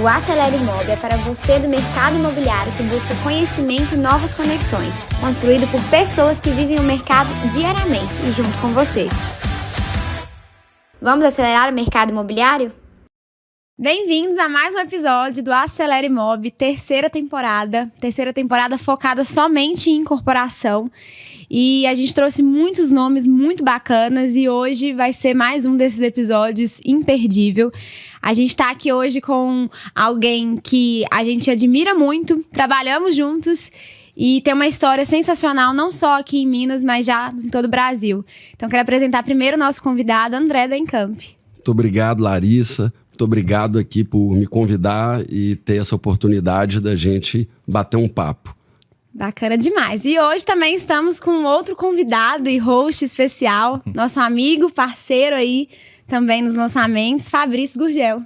O Acelere Imob é para você do mercado imobiliário que busca conhecimento e novas conexões, construído por pessoas que vivem o mercado diariamente e junto com você. Vamos acelerar o mercado imobiliário? Bem-vindos a mais um episódio do Acelere Imob, terceira temporada focada somente em incorporação. E a gente trouxe muitos nomes muito bacanas e hoje vai ser mais um desses episódios imperdível. A gente tá aqui hoje com alguém que a gente admira muito, trabalhamos juntos e tem uma história sensacional, não só aqui em Minas, mas já em todo o Brasil. Então, quero apresentar primeiro o nosso convidado, André da Encamp. Muito obrigado, Larissa. Muito obrigado aqui por me convidar e ter essa oportunidade da gente bater um papo. Bacana demais. E hoje também estamos com outro convidado e host especial, nosso amigo, parceiro aí, também nos lançamentos, Fabrício Gurgel.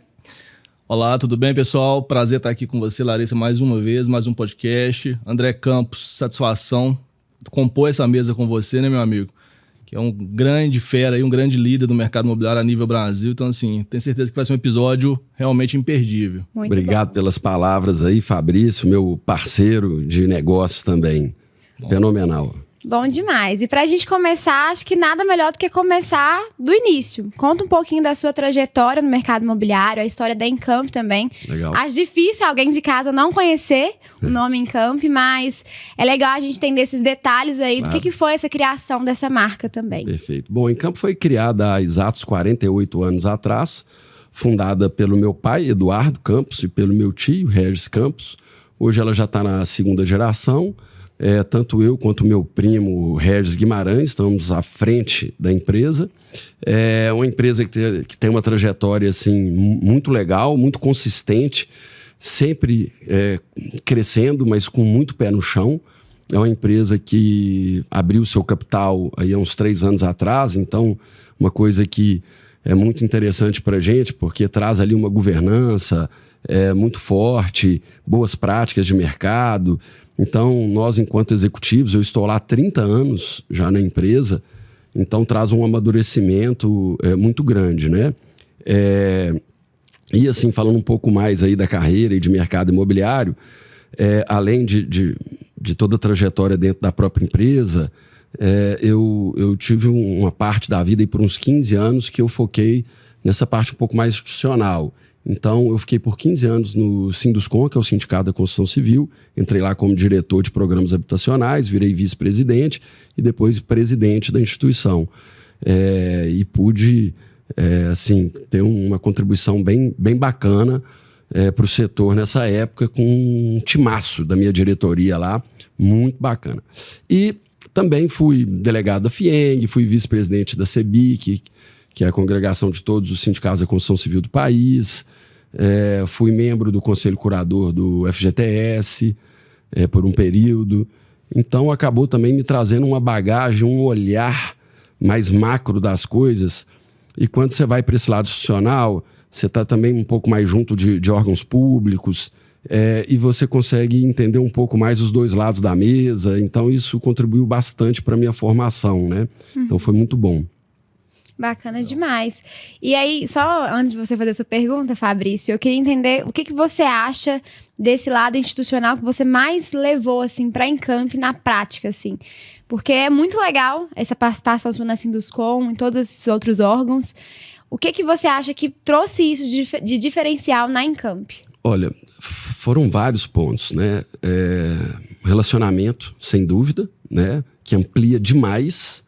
Olá, tudo bem, pessoal? Prazer estar aqui com você, Larissa, mais uma vez, mais um podcast. André Campos, satisfação compor essa mesa com você, né, meu amigo? Que é um grande fera e um grande líder do mercado imobiliário a nível Brasil. Então, assim, tenho certeza que vai ser um episódio realmente imperdível. Muito Obrigado pelas palavras aí, Fabrício, meu parceiro de negócios também. Bom. Fenomenal. Bom demais. E pra gente começar, acho que nada melhor do que começar do início. Conta um pouquinho da sua trajetória no mercado imobiliário, a história da Encamp também. Legal. Acho difícil alguém de casa não conhecer o nome Encamp, mas é legal a gente entender esses detalhes aí do que foi essa criação dessa marca também. Perfeito. Bom, a Encamp foi criada há exatos 48 anos atrás, fundada pelo meu pai, Eduardo Campos, e pelo meu tio, Regis Campos. Hoje ela já está na segunda geração. Tanto eu quanto meu primo Regis Guimarães estamos à frente da empresa. É uma empresa que tem uma trajetória assim, muito legal, muito consistente, sempre crescendo, mas com muito pé no chão. É uma empresa que abriu seu capital aí há uns 3 anos atrás, então uma coisa que é muito interessante para a gente, porque traz ali uma governança muito forte, boas práticas de mercado. Então, nós, enquanto executivos, eu estou lá há 30 anos já na empresa, então traz um amadurecimento muito grande, né? E assim, falando um pouco mais aí da carreira e de mercado imobiliário, além de toda a trajetória dentro da própria empresa, eu tive uma parte da vida, e por uns 15 anos, que eu foquei nessa parte um pouco mais institucional. Então, eu fiquei por 15 anos no Sinduscon, que é o Sindicato da Construção Civil. Entrei lá como diretor de programas habitacionais, virei vice-presidente e depois presidente da instituição. E pude, assim, ter uma contribuição bem bacana para o setor nessa época, com um timaço da minha diretoria lá, muito bacana. E também fui delegado da FIENG, fui vice-presidente da CEBIC, que é a congregação de todos os sindicatos da construção civil do país. Fui membro do conselho curador do FGTS por um período. Então, acabou também me trazendo uma bagagem, um olhar mais macro das coisas. E quando você vai para esse lado institucional, você está também um pouco mais junto de órgãos públicos, e você consegue entender um pouco mais os dois lados da mesa. Então, isso contribuiu bastante para a minha formação, né? Então, foi muito bom. Bacana demais. E aí, só antes de você fazer a sua pergunta, Fabrício, eu queria entender o que você acha desse lado institucional que você mais levou, assim, para a Encamp na prática, assim. Porque é muito legal essa participação sua na Sinduscon, em todos esses outros órgãos. O que você acha que trouxe isso de diferencial na Encamp? Olha, foram vários pontos, né? Relacionamento, sem dúvida, né? Que amplia demais.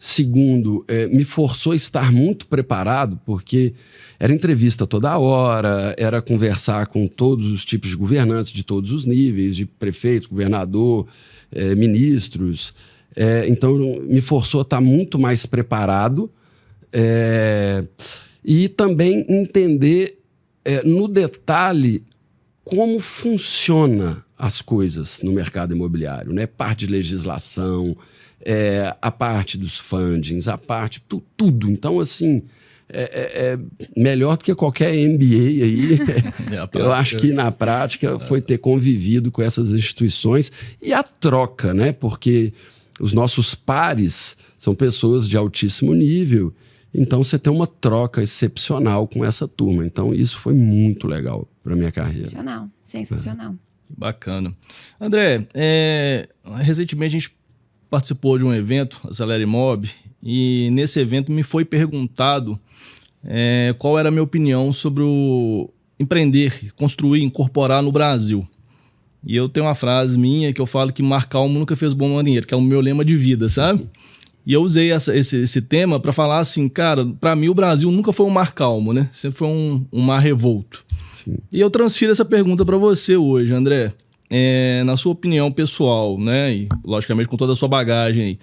Segundo, me forçou a estar muito preparado, porque era entrevista toda hora, era conversar com todos os tipos de governantes, de todos os níveis, de prefeito, governador, ministros. Então, me forçou a estar muito mais preparado e também entender no detalhe como funciona as coisas no mercado imobiliário, né? Parte de legislação, a parte dos fundings, a parte... tudo. Então, assim, melhor do que qualquer MBA aí. Eu acho que, na prática, foi ter convivido com essas instituições e a troca, né? Porque os nossos pares são pessoas de altíssimo nível Então você tem uma troca excepcional com essa turma. Então isso foi muito legal para minha carreira. Sensacional. Bacana. André, recentemente a gente participou de um evento, Acelere Mob, e nesse evento me foi perguntado qual era a minha opinião sobre o empreender, construir, incorporar no Brasil. E eu tenho uma frase minha que eu falo que mar calmo nunca fez bom marinheiro, que é o meu lema de vida, sabe? E eu usei esse tema para falar assim, cara, para mim o Brasil nunca foi um mar calmo, né? Sempre foi um mar revolto. Sim. E eu transfiro essa pergunta para você hoje, André. Na sua opinião pessoal, né? E logicamente com toda a sua bagagem aí.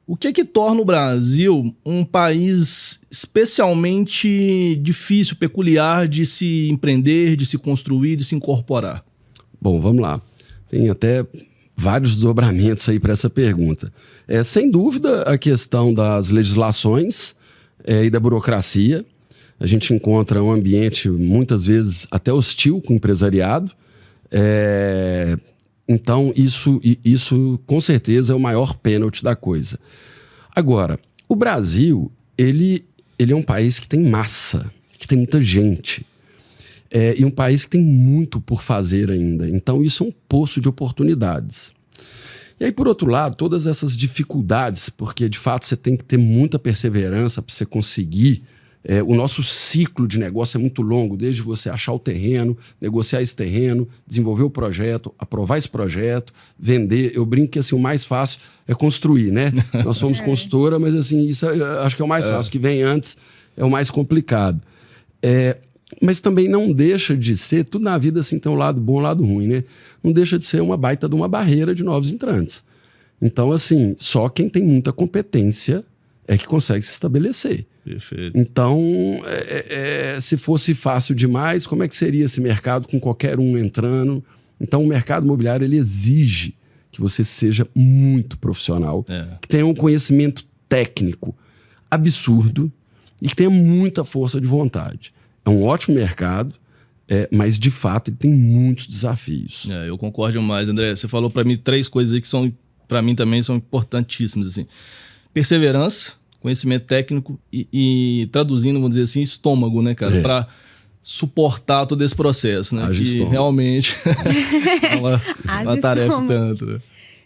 O que é que torna o Brasil um país especialmente difícil, peculiar de se empreender, de se construir, de se incorporar? Bom, vamos lá. Tem até vários desdobramentos aí para essa pergunta. Sem dúvida, a questão das legislações e da burocracia. A gente encontra um ambiente, muitas vezes, até hostil com o empresariado. Então, isso, com certeza, é o maior pênalti da coisa. Agora, o Brasil, ele é um país que tem massa, que tem muita gente. E um país que tem muito por fazer ainda. Então, isso é um poço de oportunidades. E aí, por outro lado, todas essas dificuldades, porque, de fato, você tem que ter muita perseverança para você conseguir. O nosso ciclo de negócio é muito longo, desde você achar o terreno, negociar esse terreno, desenvolver o projeto, aprovar esse projeto, vender. Eu brinco que assim, o mais fácil é construir, né? Nós somos consultora, mas assim, isso acho que é o mais fácil. O que vem antes é o mais complicado. Mas também não deixa de ser, tudo na vida assim tem um lado bom e um lado ruim, né? Não deixa de ser uma baita de uma barreira de novos entrantes. Então, assim, só quem tem muita competência é que consegue se estabelecer. Perfeito. Então, se fosse fácil demais, como é que seria esse mercado com qualquer um entrando? Então, o mercado imobiliário ele exige que você seja muito profissional, que tenha um conhecimento técnico absurdo e que tenha muita força de vontade. É um ótimo mercado, mas, de fato, ele tem muitos desafios. Eu concordo demais, André. Você falou para mim 3 coisas aí que são, para mim também, são importantíssimas. Assim. Perseverança, conhecimento técnico e traduzindo, vamos dizer assim, estômago, né, cara? Para suportar todo esse processo, né? Que realmente é uma tarefa tanto. Né?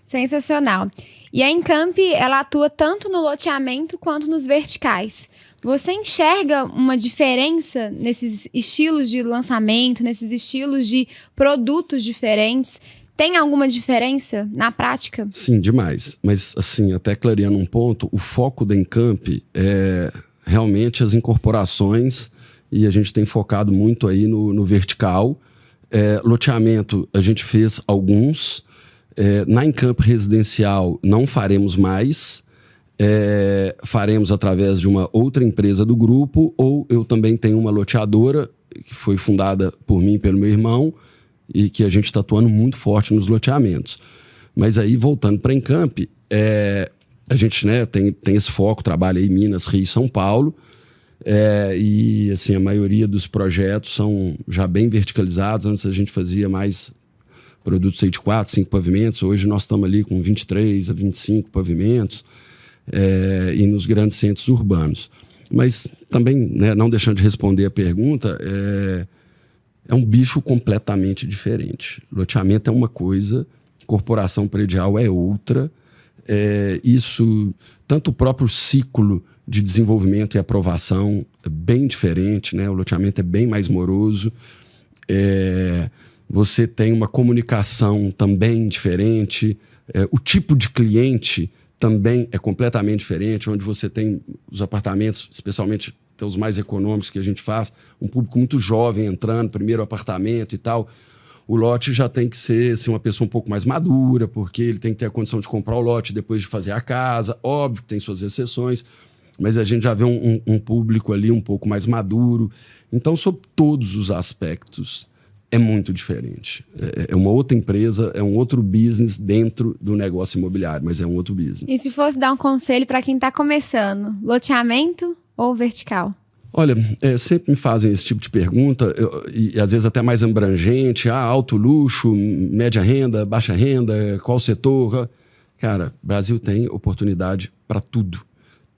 Sensacional. E a Encamp, ela atua tanto no loteamento quanto nos verticais. Você enxerga uma diferença nesses estilos de lançamento, nesses estilos de produtos diferentes? Tem alguma diferença na prática? Sim, demais. Mas, assim, até clareando um ponto, o foco da Encamp é realmente as incorporações e a gente tem focado muito aí no vertical. Loteamento, a gente fez alguns. Na Encamp residencial, não faremos mais. Faremos através de uma outra empresa do grupo, ou eu também tenho uma loteadora que foi fundada por mim e pelo meu irmão, e que a gente está atuando muito forte nos loteamentos. Mas aí, voltando para a Encamp, a gente tem esse foco, trabalha em Minas, Rio e São Paulo, e assim, a maioria dos projetos são já bem verticalizados. Antes a gente fazia mais produtos aí de 4, 5 pavimentos, hoje nós estamos ali com 23 a 25 pavimentos, e nos grandes centros urbanos. Mas também, né, não deixando de responder a pergunta, é um bicho completamente diferente. Loteamento é uma coisa, corporação predial é outra. Isso, tanto o próprio ciclo de desenvolvimento e aprovação é bem diferente, né? O loteamento é bem mais moroso. Você tem uma comunicação também diferente. O tipo de cliente também é completamente diferente, onde você tem os apartamentos, especialmente os mais econômicos que a gente faz, um público muito jovem entrando, primeiro apartamento e tal. O lote já tem que ser assim, uma pessoa um pouco mais madura, porque ele tem que ter a condição de comprar o lote depois de fazer a casa. Óbvio que tem suas exceções, mas a gente já vê um público ali um pouco mais maduro. Então, sob todos os aspectos, é muito diferente. É uma outra empresa, é um outro business dentro do negócio imobiliário, mas é um outro business. E se fosse dar um conselho para quem está começando, loteamento ou vertical? Olha, sempre me fazem esse tipo de pergunta, e às vezes até mais abrangente, alto luxo, média renda, baixa renda, qual setor? Cara, Brasil tem oportunidade para tudo.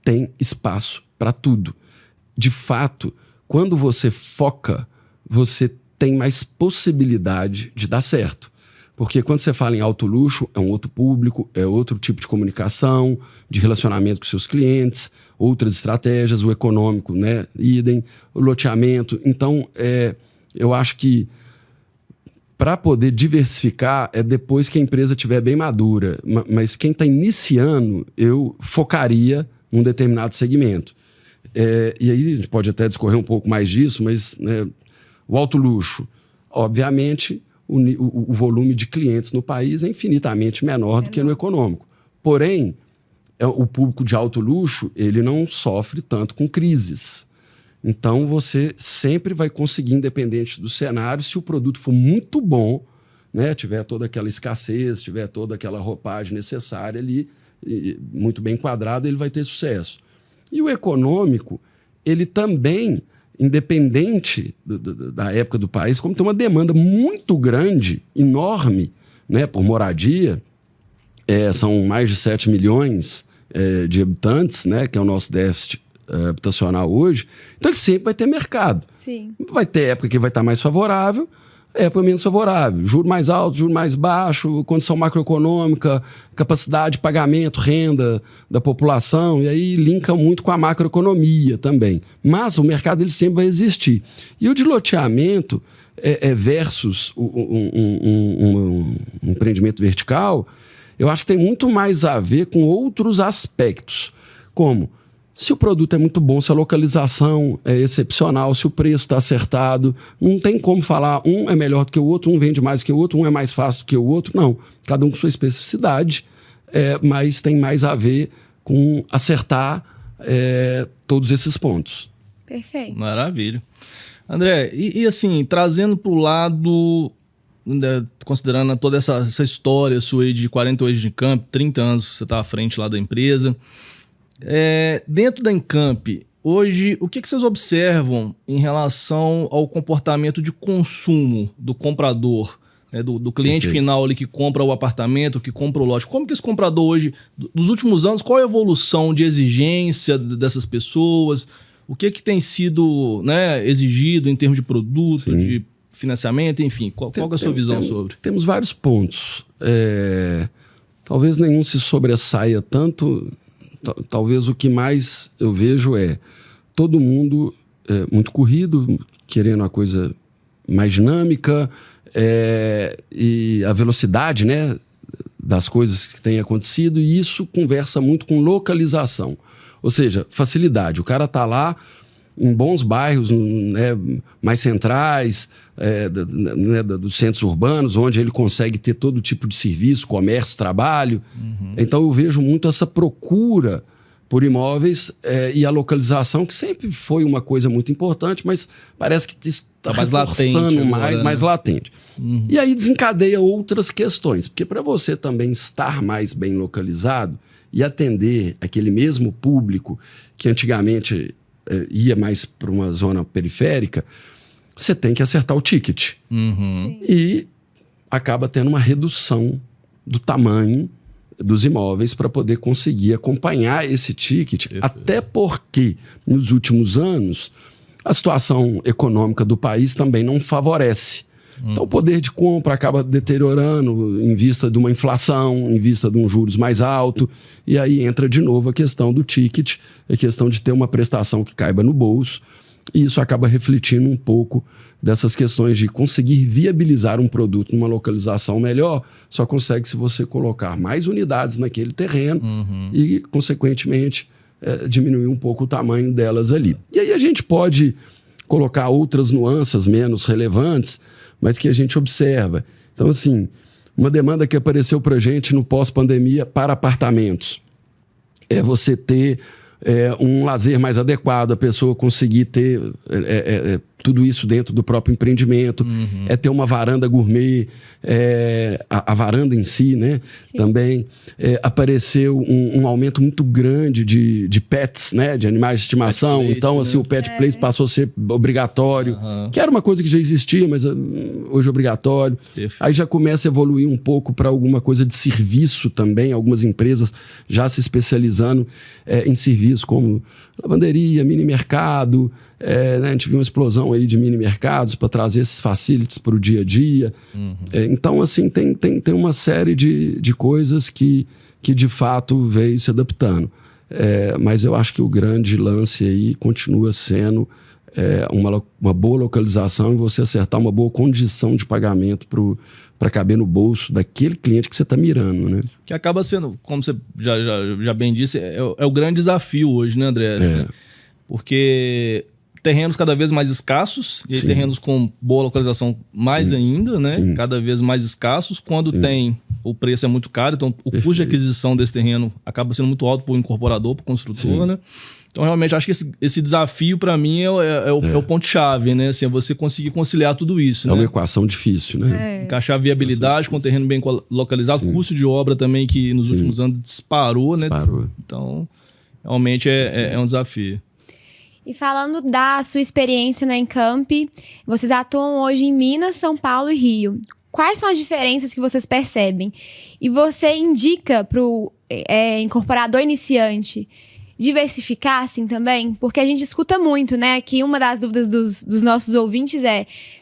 Tem espaço para tudo. De fato, quando você foca, você tem mais possibilidade de dar certo. Porque quando você fala em alto luxo, é um outro público, é outro tipo de comunicação, de relacionamento com seus clientes, outras estratégias, o econômico, né? Idem, o loteamento. Então, eu acho que para poder diversificar é depois que a empresa estiver bem madura. Mas quem está iniciando, eu focaria num determinado segmento. E aí a gente pode até discorrer um pouco mais disso, mas né, o alto luxo, obviamente, o volume de clientes no país é infinitamente menor do que no econômico. Porém, o público de alto luxo, ele não sofre tanto com crises. Então, você sempre vai conseguir, independente do cenário, se o produto for muito bom, né, tiver toda aquela escassez, tiver toda aquela roupagem necessária ali, muito bem enquadrado, ele vai ter sucesso. E o econômico, ele também, independente da época do país, como tem uma demanda muito grande, enorme, né, por moradia, são mais de 7 milhões de habitantes, né, que é o nosso déficit habitacional hoje, então ele sempre vai ter mercado. Sim. Vai ter época que vai estar mais favorável, época menos favorável. Juro mais alto, juro mais baixo, condição macroeconômica, capacidade de pagamento, renda da população, e aí linka muito com a macroeconomia também. Mas o mercado ele sempre vai existir. E o de loteamento versus um empreendimento vertical, eu acho que tem muito mais a ver com outros aspectos, como se o produto é muito bom, se a localização é excepcional, se o preço está acertado, não tem como falar um é melhor do que o outro, um vende mais do que o outro, um é mais fácil do que o outro, não. Cada um com sua especificidade, mas tem mais a ver com acertar todos esses pontos. Perfeito. Maravilha. André, e assim, trazendo para o lado, considerando toda essa história sua aí de 48 de Encamp, 30 anos que você está à frente lá da empresa, dentro da Encamp, hoje, o que vocês observam em relação ao comportamento de consumo do comprador, né, do cliente final ali que compra o apartamento, que compra o lote? Como que esse comprador hoje, nos últimos anos, qual é a evolução de exigência dessas pessoas? O que tem sido, né, exigido em termos de produto, Sim. de financiamento, enfim? Qual é a sua visão sobre? Temos vários pontos. Talvez nenhum se sobressaia tanto. Talvez o que mais eu vejo todo mundo muito corrido, querendo uma coisa mais dinâmica, e a velocidade, né, das coisas que têm acontecido, e isso conversa muito com localização. Ou seja, facilidade. O cara está lá em bons bairros, né, mais centrais, dos centros urbanos, onde ele consegue ter todo tipo de serviço, comércio, trabalho. Uhum. Então eu vejo muito essa procura por imóveis e a localização, que sempre foi uma coisa muito importante, mas parece que está reforçando mais latente. Uhum. E aí desencadeia outras questões, porque para você também estar mais bem localizado e atender aquele mesmo público que antigamente ia mais para uma zona periférica, você tem que acertar o ticket. Uhum. E acaba tendo uma redução do tamanho dos imóveis para poder conseguir acompanhar esse ticket, até porque nos últimos anos a situação econômica do país também não favorece. Então o poder de compra acaba deteriorando em vista de uma inflação, em vista de um juros mais alto, e aí entra de novo a questão do ticket, a questão de ter uma prestação que caiba no bolso, e isso acaba refletindo um pouco dessas questões de conseguir viabilizar um produto numa localização melhor, só consegue se você colocar mais unidades naquele terreno e, consequentemente, diminuir um pouco o tamanho delas ali. E aí a gente pode colocar outras nuances menos relevantes, mas que a gente observa. Então, assim, uma demanda que apareceu para a gente no pós-pandemia para apartamentos é você ter um lazer mais adequado, a pessoa conseguir ter tudo isso dentro do próprio empreendimento, é ter uma varanda gourmet, a varanda em si, né? Sim. Também apareceu um aumento muito grande de pets, né? De animais de estimação. Pet place, então, assim, né? O pet place passou a ser obrigatório, que era uma coisa que já existia, mas hoje é obrigatório. Aí já começa a evoluir um pouco para alguma coisa de serviço também, algumas empresas já se especializando em serviços como lavanderia, mini mercado, né? A gente viu uma explosão aí de mini mercados para trazer esses facilities para o dia a dia. Então, assim, tem uma série de coisas que de fato veio se adaptando. Mas eu acho que o grande lance aí continua sendo uma boa localização e você acertar uma boa condição de pagamento para caber no bolso daquele cliente que você está mirando, né? Que acaba sendo, como você já bem disse, é o grande desafio hoje, né, André? Porque terrenos cada vez mais escassos, e aí terrenos com boa localização mais ainda, né? Sim. Cada vez mais escassos. Quando o preço é muito caro, então o custo de aquisição desse terreno acaba sendo muito alto para o incorporador, para o construtor, né? Então, realmente, acho que esse desafio, para mim, é o ponto-chave, né? Assim, é você conseguir conciliar tudo isso. É uma equação difícil, né? Encaixar a viabilidade com o terreno bem localizado, custo de obra também, que nos últimos anos disparou, né? Então, realmente é um desafio. E falando da sua experiência na Encamp, vocês atuam hoje em Minas, São Paulo e Rio. Quais são as diferenças que vocês percebem? E você indica para o incorporador iniciante diversificar, assim, também? Porque a gente escuta muito, né? Que uma das dúvidas dos nossos ouvintes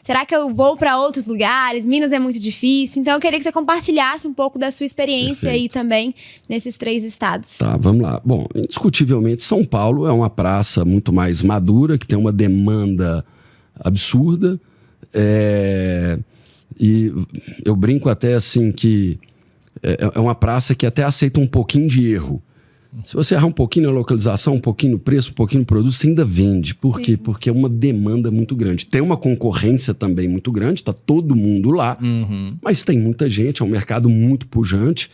será que eu vou para outros lugares? Minas é muito difícil. Então, eu queria que você compartilhasse um pouco da sua experiência aí também, nesses 3 estados. Tá, vamos lá. Bom, indiscutivelmente, São Paulo é uma praça muito mais madura, que tem uma demanda absurda. E eu brinco até, assim, que é uma praça que até aceita um pouquinho de erro. Se você errar um pouquinho na localização, um pouquinho no preço, um pouquinho no produto, você ainda vende. Por quê? Porque é uma demanda muito grande. Tem uma concorrência também muito grande, tá todo mundo lá, mas tem muita gente, é um mercado muito pujante.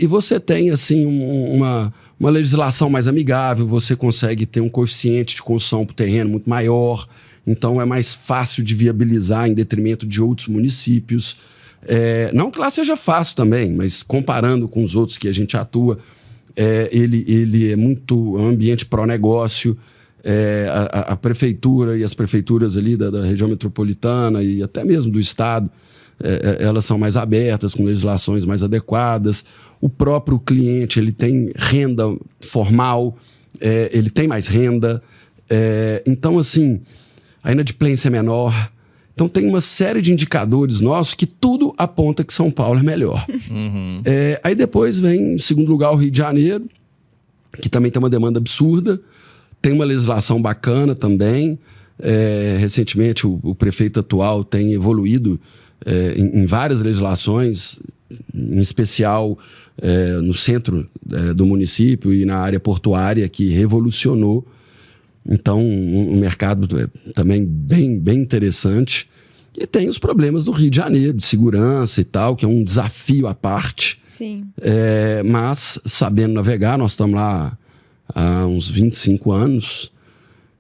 E você tem, assim, uma legislação mais amigável, você consegue ter um coeficiente de construção para o terreno muito maior, então é mais fácil de viabilizar em detrimento de outros municípios. Não que lá seja fácil também, mas comparando com os outros que a gente atua, ele é muito um ambiente pró-negócio. A prefeitura e as prefeituras ali da região metropolitana e até mesmo do estado, elas são mais abertas, com legislações mais adequadas. O próprio cliente, ele tem renda formal, ele tem mais renda. Então, assim, a inadimplência é menor. Então, tem uma série de indicadores nossos que tudo aponta que São Paulo é melhor. Aí depois vem, em segundo lugar, o Rio de Janeiro, que também tem uma demanda absurda. Tem uma legislação bacana também. Recentemente, o prefeito atual tem evoluído em várias legislações, em especial no centro do município e na área portuária, que revolucionou. Então, um mercado também bem interessante. E tem os problemas do Rio de Janeiro, de segurança e tal, que é um desafio à parte. Sim. Mas, sabendo navegar, nós estamos lá há uns 25 anos.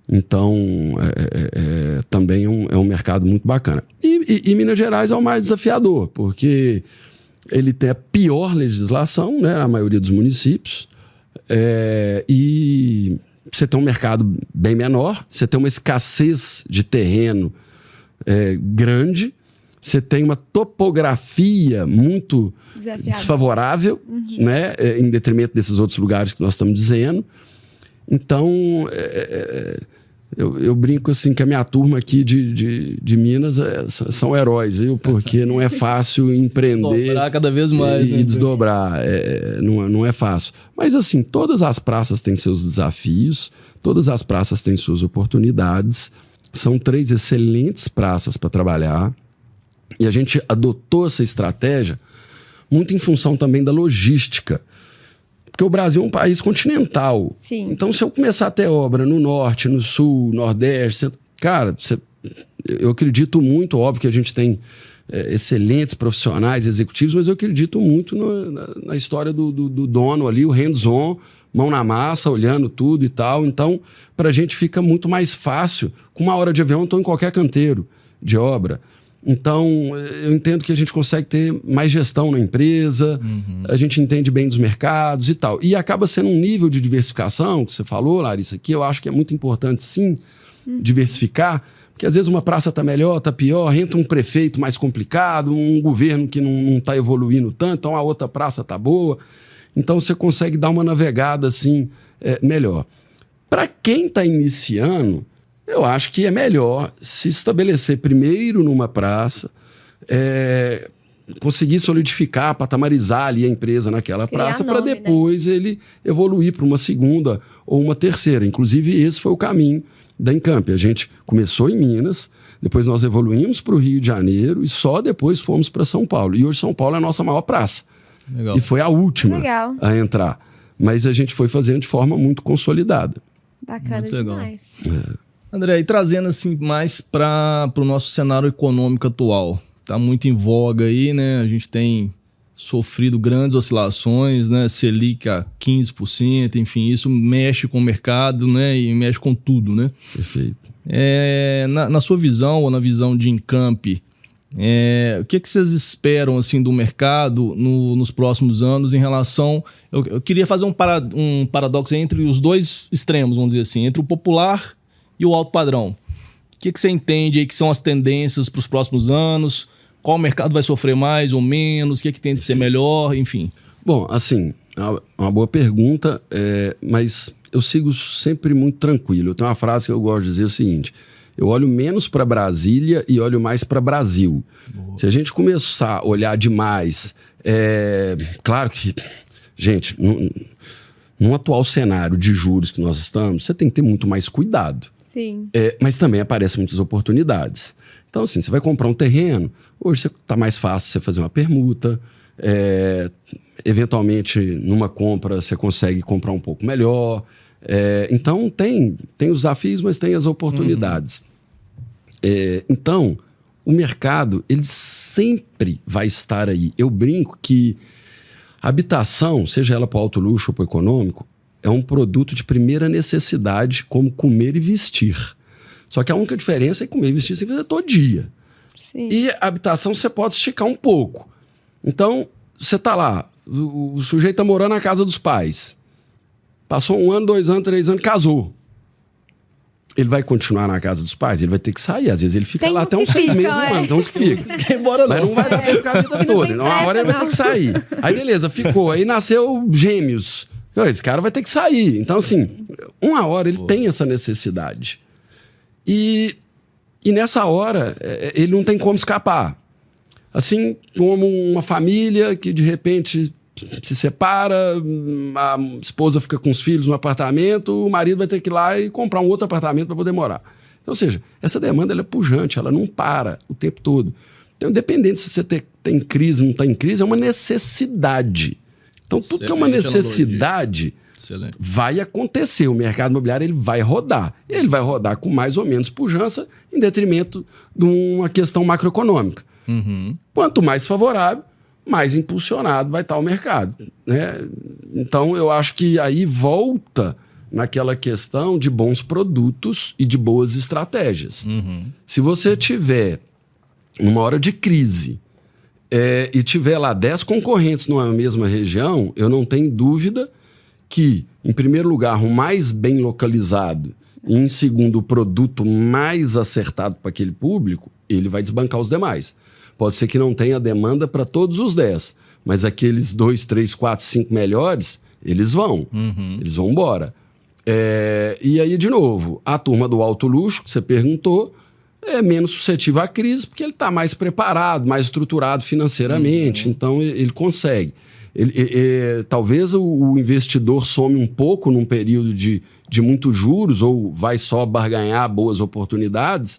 Então, também é um mercado muito bacana. E Minas Gerais é o mais desafiador, porque ele tem a pior legislação, né, na maioria dos municípios. E você tem um mercado bem menor, você tem uma escassez de terreno grande, você tem uma topografia muito desfavorável, né, em detrimento desses outros lugares que nós estamos dizendo. Então, eu brinco assim que a minha turma aqui de Minas são heróis, viu? Porque não é fácil empreender. Desdobrar cada vez mais. E desdobrar. Não é fácil. Mas assim, todas as praças têm seus desafios, todas as praças têm suas oportunidades. São 3 excelentes praças para trabalhar. E a gente adotou essa estratégia muito em função também da logística. Porque o Brasil é um país continental. Sim. Então, se eu começar a ter obra no norte, no sul, nordeste, cara, eu acredito muito, óbvio que a gente tem excelentes profissionais, executivos, mas eu acredito muito na história do dono ali, o hands-on, mão na massa, olhando tudo e tal. Então, para a gente fica muito mais fácil. Com 1 hora de avião, eu estou em qualquer canteiro de obra. Então, eu entendo que a gente consegue ter mais gestão na empresa, a gente entende bem dos mercados e tal. E acaba sendo um nível de diversificação, que você falou, Larissa, que eu acho que é muito importante, sim, diversificar, porque às vezes uma praça está melhor, está pior, entra um prefeito mais complicado, um governo que não está evoluindo tanto, então a outra praça está boa. Então, você consegue dar uma navegada assim, melhor. Para quem está iniciando, eu acho que é melhor se estabelecer primeiro numa praça, conseguir solidificar, patamarizar ali a empresa naquela praça, para depois ele evoluir para uma segunda ou uma terceira. Inclusive, esse foi o caminho da Encamp. A gente começou em Minas, depois nós evoluímos para o Rio de Janeiro e só depois fomos para São Paulo. E hoje São Paulo é a nossa maior praça. Legal. E foi a última a entrar. Mas a gente foi fazendo de forma muito consolidada. Bacana demais. André, e trazendo assim mais para o nosso cenário econômico atual, está muito em voga aí, né? A gente tem sofrido grandes oscilações, né? Selic a 15%, enfim, isso mexe com o mercado, né? E mexe com tudo, né? Perfeito. Na sua visão ou na visão de Encamp, o que vocês esperam assim do mercado nos próximos anos em relação... Eu queria fazer um paradoxo entre os dois extremos, vamos dizer assim, entre o popular e o alto padrão. O que você entende aí que são as tendências para os próximos anos? Qual mercado vai sofrer mais ou menos? O que tem de ser melhor? Enfim. Bom, assim, é uma boa pergunta, mas eu sigo sempre muito tranquilo. Eu tenho uma frase que eu gosto de dizer o seguinte: eu olho menos para Brasília e olho mais para Brasil. Boa. Se a gente começar a olhar demais... claro que, gente, num atual cenário de juros que nós estamos, você tem que ter muito mais cuidado. Sim. Mas também aparecem muitas oportunidades. Então, assim, você vai comprar um terreno, hoje está mais fácil você fazer uma permuta, eventualmente, numa compra, você consegue comprar um pouco melhor. Então, tem os desafios, mas tem as oportunidades. Então, o mercado, ele sempre vai estar aí. Eu brinco que a habitação, seja ela para o alto luxo ou para o econômico, é um produto de primeira necessidade, como comer e vestir. Só que a única diferença é que comer e vestir você fazer todo dia. Sim. E a habitação você pode esticar um pouco. Então, você está lá, o sujeito está morando na casa dos pais. Passou 1 ano, 2 anos, 3 anos, casou. Ele vai continuar na casa dos pais? Ele vai ter que sair. Às vezes ele fica lá até uns 6 meses, 1 ano. Tem uns que fica. Embora não. Mas não vai dar pra ficar a vida toda. Então, uma hora ele vai ter que sair. Aí, beleza, ficou. Aí nasceu gêmeos. Esse cara vai ter que sair. Então, assim, uma hora ele tem essa necessidade. E nessa hora, ele não tem como escapar. Assim como uma família que, de repente, se separa, a esposa fica com os filhos no apartamento, o marido vai ter que ir lá e comprar um outro apartamento para poder morar. Então, ou seja, essa demanda ela é pujante, ela não para o tempo todo. Então, independente se você tem crise ou não está em crise, é uma necessidade. Então, tudo que é uma necessidade vai acontecer. O mercado imobiliário ele vai rodar. Ele vai rodar com mais ou menos pujança em detrimento de uma questão macroeconômica. Quanto mais favorável, mais impulsionado vai estar o mercado, né? Então, eu acho que aí volta naquela questão de bons produtos e de boas estratégias. Se você tiver, numa hora de crise, e tiver lá 10 concorrentes numa mesma região, eu não tenho dúvida que, em primeiro lugar, o mais bem localizado e, em segundo, o produto mais acertado para aquele público, ele vai desbancar os demais. Pode ser que não tenha demanda para todos os 10, mas aqueles 2, 3, 4, 5 melhores, eles vão. Eles vão embora. E aí, de novo, a turma do alto luxo, que você perguntou, é menos suscetível à crise, porque ele está mais preparado, mais estruturado financeiramente, então ele consegue. Talvez o investidor some um pouco num período de muitos juros, ou vai só barganhar boas oportunidades,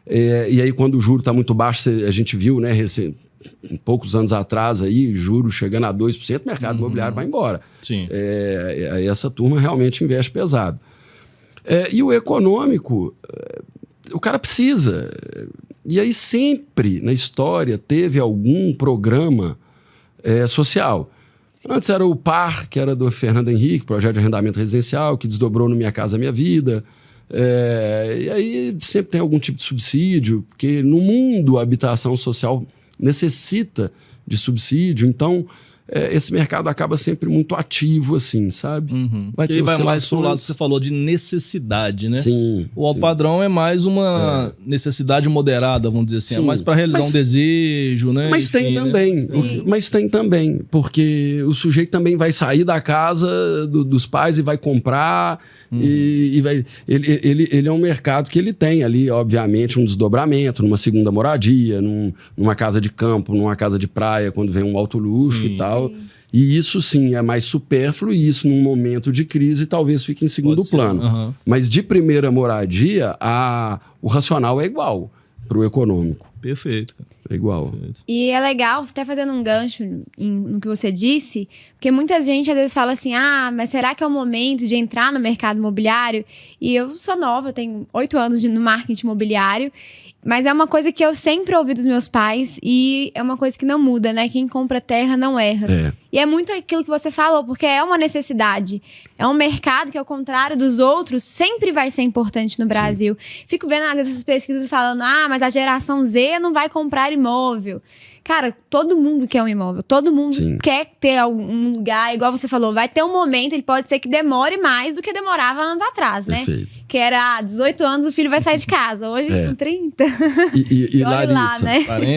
e aí quando o juro está muito baixo, a gente viu, né, poucos anos atrás, aí, juros chegando a 2%, o mercado imobiliário vai embora. Sim. Essa turma realmente investe pesado. E o econômico... O cara precisa. E aí sempre na história teve algum programa social. Antes era o PAR, que era do Fernando Henrique, Projeto de Arrendamento Residencial, que desdobrou no Minha Casa Minha Vida. E aí sempre tem algum tipo de subsídio, porque no mundo a habitação social necessita de subsídio, então esse mercado acaba sempre muito ativo, assim, sabe? Vai ter mais pro lado que você falou de necessidade, né? Sim. O Ao Padrão é mais uma necessidade moderada, vamos dizer assim. Sim. É mais para realizar um desejo, né? Mas enfim, tem também. Né? Mas tem também, porque o sujeito também vai sair da casa dos pais e vai comprar. E vai, ele é um mercado que ele tem ali, obviamente, um desdobramento numa segunda moradia, numa casa de campo, numa casa de praia, quando vem um alto luxo e tal. Sim. E isso sim é mais supérfluo, e isso num momento de crise talvez fique em segundo plano. Mas de primeira moradia, o racional é igual para o econômico. Perfeito. É igual. Perfeito. E é legal, até fazendo um gancho no que você disse, porque muita gente às vezes fala assim, mas será que é o momento de entrar no mercado imobiliário? E eu sou nova, eu tenho 8 anos no marketing imobiliário, mas é uma coisa que eu sempre ouvi dos meus pais e é uma coisa que não muda, né? Quem compra terra não erra. E é muito aquilo que você falou, porque é uma necessidade. É um mercado que, ao contrário dos outros, sempre vai ser importante no Brasil. Sim. Fico vendo, às vezes, essas pesquisas falando, mas a geração Z não vai comprar imóvel. Cara, todo mundo quer um imóvel. Todo mundo quer ter algum lugar. Igual você falou, vai ter um momento, ele pode ser que demore mais do que demorava anos atrás, né? Perfeito. Que era 18 anos, o filho vai sair de casa. Hoje, com 30. E Larissa, lá, né?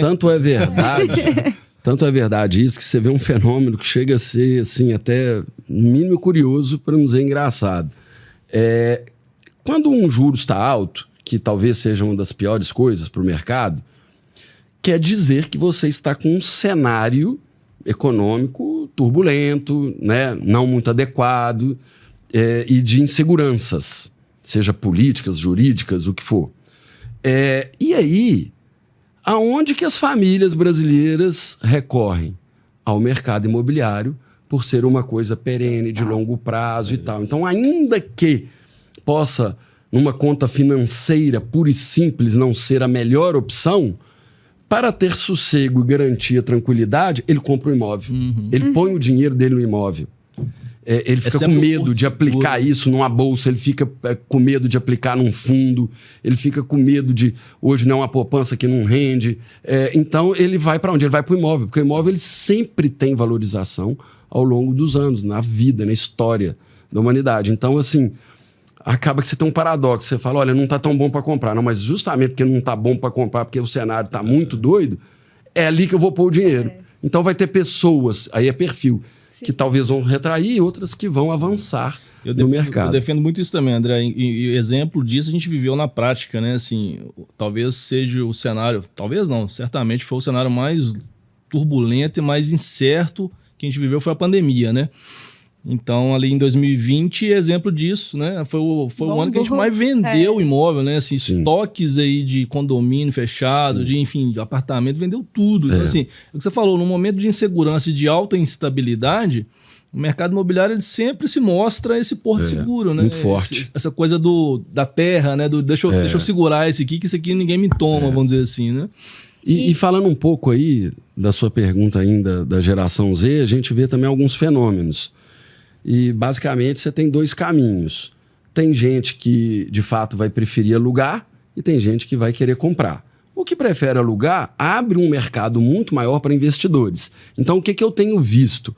Tanto é verdade isso, que você vê um fenômeno que chega a ser, assim, até no mínimo curioso, para não dizer engraçado. Quando um juro está alto, que talvez seja uma das piores coisas para o mercado, quer dizer que você está com um cenário econômico turbulento, né? Não muito adequado, e de inseguranças, seja políticas, jurídicas, o que for. E aí, aonde que as famílias brasileiras recorrem? Ao mercado imobiliário, por ser uma coisa perene, de longo prazo e tal. Então, ainda que possa, numa conta financeira pura e simples, não ser a melhor opção, para ter sossego e garantia, tranquilidade, ele compra o imóvel. Ele põe o dinheiro dele no imóvel. Ele fica com medo de aplicar isso numa bolsa, ele fica com medo de aplicar num fundo, ele fica com medo de, hoje não, uma poupança que não rende. Então, ele vai para onde? Ele vai para o imóvel, porque o imóvel ele sempre tem valorização ao longo dos anos, na vida, na história da humanidade. Então, assim, acaba que você tem um paradoxo. Você fala, olha, não está tão bom para comprar. Não, mas justamente porque não está bom para comprar, porque o cenário está muito doido, é ali que eu vou pôr o dinheiro. Então vai ter pessoas, aí é perfil, que talvez vão retrair e outras que vão avançar no mercado. Eu defendo muito isso também, André. E exemplo disso a gente viveu na prática, né? Assim, talvez seja o cenário, talvez não, certamente foi o cenário mais turbulento e mais incerto que a gente viveu, foi a pandemia, né? Então, ali em 2020, exemplo disso, né? Foi o ano que a gente mais vendeu imóvel, né? Assim, estoques aí de condomínio fechado, de apartamento, vendeu tudo. Então, assim, o que você falou, num momento de insegurança e de alta instabilidade, o mercado imobiliário ele sempre se mostra esse porto seguro, né? Muito forte. Essa coisa da terra, né? Deixa eu segurar esse aqui, que isso aqui ninguém me toma, vamos dizer assim, né? E falando um pouco aí da sua pergunta ainda da geração Z, a gente vê também alguns fenômenos. E, basicamente, você tem 2 caminhos. Tem gente que, de fato, vai preferir alugar e tem gente que vai querer comprar. O que prefere alugar abre um mercado muito maior para investidores. Então, o que eu tenho visto?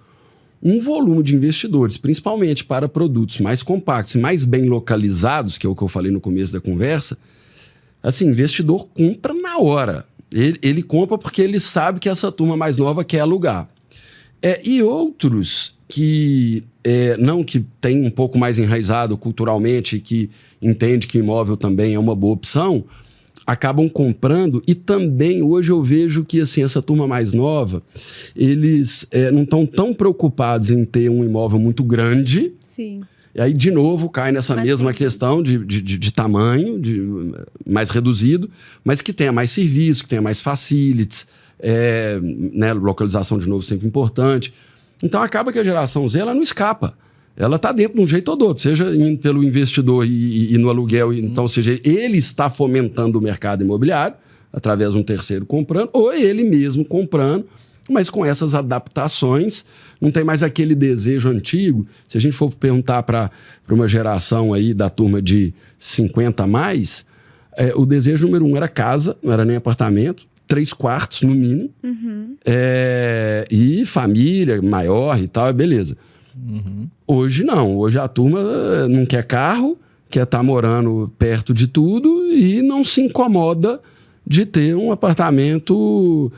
Um volume de investidores, principalmente para produtos mais compactos e mais bem localizados, que é o que eu falei no começo da conversa. Assim, investidor compra na hora. Ele compra porque ele sabe que essa turma mais nova quer alugar. E outros que que tem um pouco mais enraizado culturalmente, que entende que imóvel também é uma boa opção, acabam comprando. E também hoje eu vejo que assim, essa turma mais nova, eles não estão tão preocupados em ter um imóvel muito grande. Sim. E aí, de novo, cai nessa mesma questão de tamanho, mais reduzido, mas que tenha mais serviço, que tenha mais facilities, né, localização, de novo, sempre importante. Então, acaba que a geração Z ela não escapa. Ela está dentro de um jeito ou do outro, seja pelo investidor e no aluguel. Então, ou seja, ele está fomentando o mercado imobiliário, através de um terceiro comprando, ou ele mesmo comprando mas com essas adaptações, não tem mais aquele desejo antigo. Se a gente for perguntar para uma geração aí da turma de 50 a mais, o desejo número 1 era casa, não era nem apartamento, 3 quartos no mínimo, e família maior e tal, beleza. Hoje não, hoje a turma não quer carro, quer estar morando perto de tudo e não se incomoda de ter um apartamento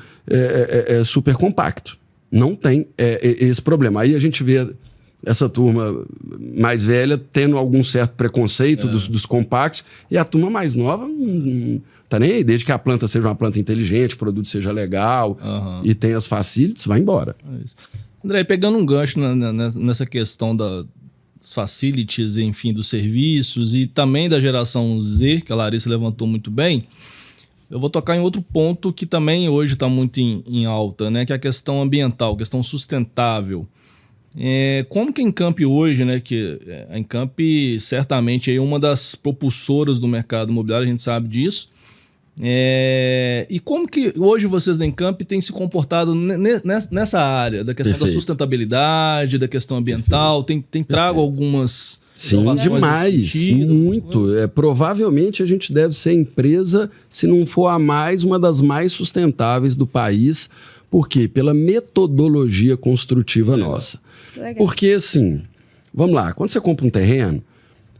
super compacto. Não tem esse problema. Aí a gente vê essa turma mais velha tendo algum certo preconceito dos compactos, e a turma mais nova não tá nem aí, desde que a planta seja uma planta inteligente, o produto seja legal e tenha as facilities, vai embora. André, pegando um gancho nessa questão das facilities, enfim, dos serviços e também da geração Z, que a Larissa levantou muito bem, eu vou tocar em outro ponto que também hoje está muito em alta, né? Que é a questão ambiental, a questão sustentável. Como que a Encamp hoje, né? Que a Encamp certamente é uma das propulsoras do mercado imobiliário, a gente sabe disso. E como que hoje vocês da Encamp têm se comportado nessa área da questão da sustentabilidade, da questão ambiental? Tem trago algumas... Sim, demais, muito. Provavelmente a gente deve ser a empresa, se não for a mais, uma das mais sustentáveis do país. Por quê? Pela metodologia construtiva nossa. Legal. Porque, assim, vamos lá, quando você compra um terreno,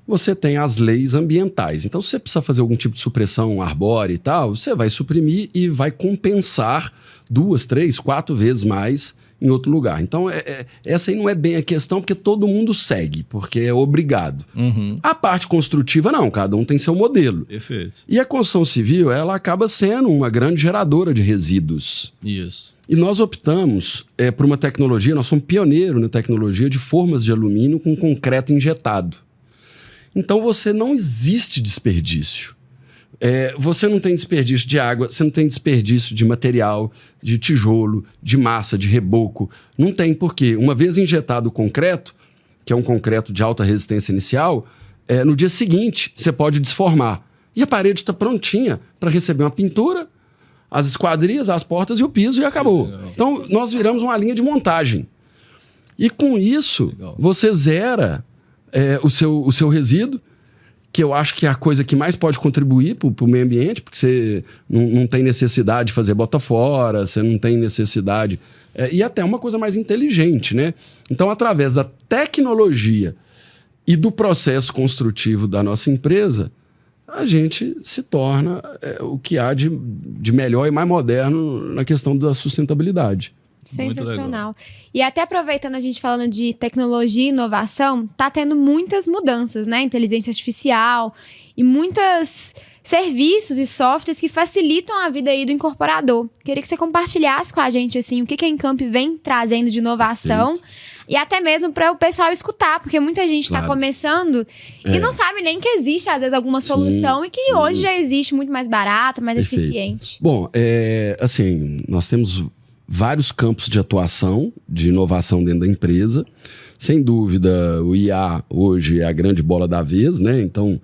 você tem as leis ambientais. Então, se você precisa fazer algum tipo de supressão arbórea e tal, você vai suprimir e vai compensar 2, 3, 4 vezes mais em outro lugar. Então, essa aí não é bem a questão, porque todo mundo segue, porque é obrigado. A parte construtiva, não. Cada um tem seu modelo. Perfeito. E a construção civil, ela acaba sendo uma grande geradora de resíduos. Isso. E nós optamos por uma tecnologia, nós somos pioneiros na tecnologia de formas de alumínio com concreto injetado. Então, você não existe desperdício. Você não tem desperdício de água, você não tem desperdício de material, de tijolo, de massa, de reboco. Não tem, porque uma vez injetado o concreto, que é um concreto de alta resistência inicial, no dia seguinte você pode desformar. E a parede está prontinha para receber uma pintura, as esquadrias, as portas e o piso, e acabou. Então, nós viramos uma linha de montagem. E com isso, você zera o seu resíduo, que eu acho que é a coisa que mais pode contribuir para o meio ambiente, porque você não tem necessidade de fazer bota fora, você não tem necessidade... e até uma coisa mais inteligente, né? Então, através da tecnologia e do processo construtivo da nossa empresa, a gente se torna o que há de melhor e mais moderno na questão da sustentabilidade. Sensacional. E até aproveitando a gente falando de tecnologia e inovação, tá tendo muitas mudanças, né? Inteligência artificial e muitos serviços e softwares que facilitam a vida aí do incorporador. Queria que você compartilhasse com a gente, assim, o que a Encamp vem trazendo de inovação. E até mesmo para o pessoal escutar, porque muita gente está começando e não sabe nem que existe, às vezes, alguma solução e que hoje já existe muito mais barata, mais eficiente. Bom, assim, nós temos vários campos de atuação, de inovação dentro da empresa. Sem dúvida, o IA hoje é a grande bola da vez, né? Então,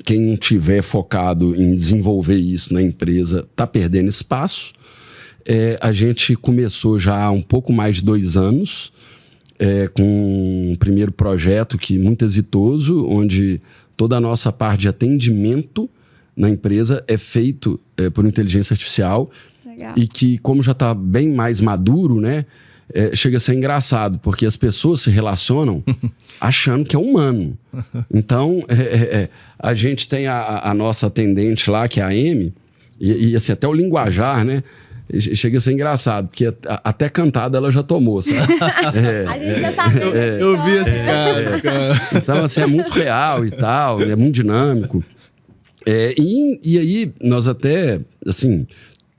quem não tiver focado em desenvolver isso na empresa está perdendo espaço. A gente começou já há um pouco mais de 2 anos com um primeiro projeto muito exitoso, onde toda a nossa parte de atendimento na empresa é feito por inteligência artificial. Legal. E que, como já está bem mais maduro, né, chega a ser engraçado, porque as pessoas se relacionam achando que é humano. Então, a gente tem a nossa atendente lá, que é a Amy, e assim, até o linguajar, né, chega a ser engraçado, porque até cantada ela já tomou, sabe? A gente já sabe. Eu vi esse cara. Então, assim, é muito real e tal, é muito dinâmico. E aí, nós até, assim...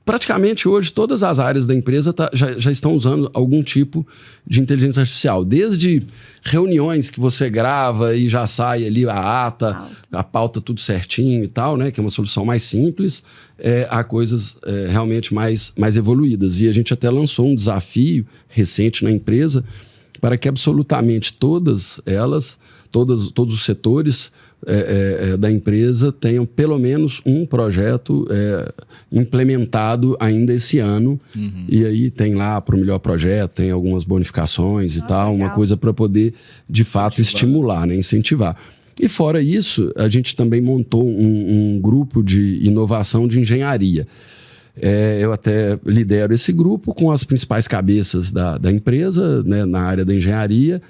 Praticamente hoje todas as áreas da empresa já estão usando algum tipo de inteligência artificial. Desde reuniões que você grava e já sai ali a pauta tudo certinho e tal, né? Que é uma solução mais simples, a coisas realmente mais evoluídas. E a gente até lançou um desafio recente na empresa para que absolutamente todas elas, todos os setores, da empresa tenham pelo menos um projeto implementado ainda esse ano. E aí tem lá para o melhor projeto, tem algumas bonificações e tal, legal. uma coisa para poder, de fato, estimular, né? Incentivar. E fora isso, a gente também montou um grupo de inovação de engenharia. Eu até lidero esse grupo com as principais cabeças da empresa, né, na área da engenharia.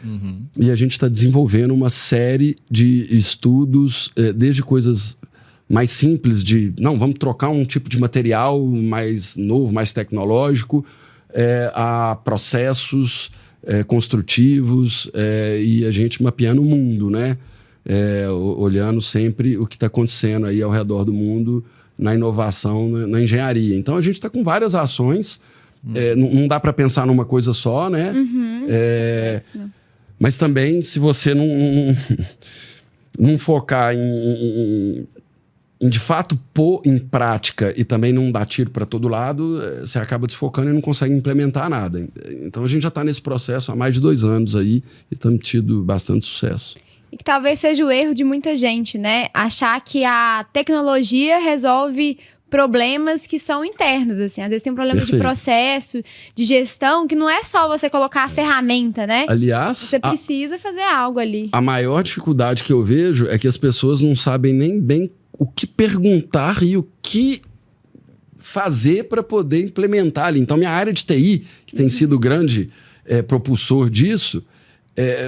E a gente está desenvolvendo uma série de estudos, desde coisas mais simples vamos trocar um tipo de material mais novo, mais tecnológico, a processos construtivos, e a gente mapeando o mundo, né? Olhando sempre o que está acontecendo aí ao redor do mundo na inovação, na engenharia. Então, a gente está com várias ações. Não dá para pensar numa coisa só, né? Mas também, se você não focar em de fato pôr em prática e também não dar tiro para todo lado, você acaba desfocando e não consegue implementar nada. Então, a gente já está nesse processo há mais de 2 anos aí e estamos tido bastante sucesso. E que talvez seja o erro de muita gente, né? Achar que a tecnologia resolve problemas que são internos, assim. Às vezes tem um problema de processo, de gestão, que não é só você colocar a ferramenta, né? Aliás, você precisa fazer algo ali. A maior dificuldade que eu vejo é que as pessoas não sabem nem bem o que perguntar e o que fazer para poder implementar ali. Então, minha área de TI, que tem sido o grande propulsor disso,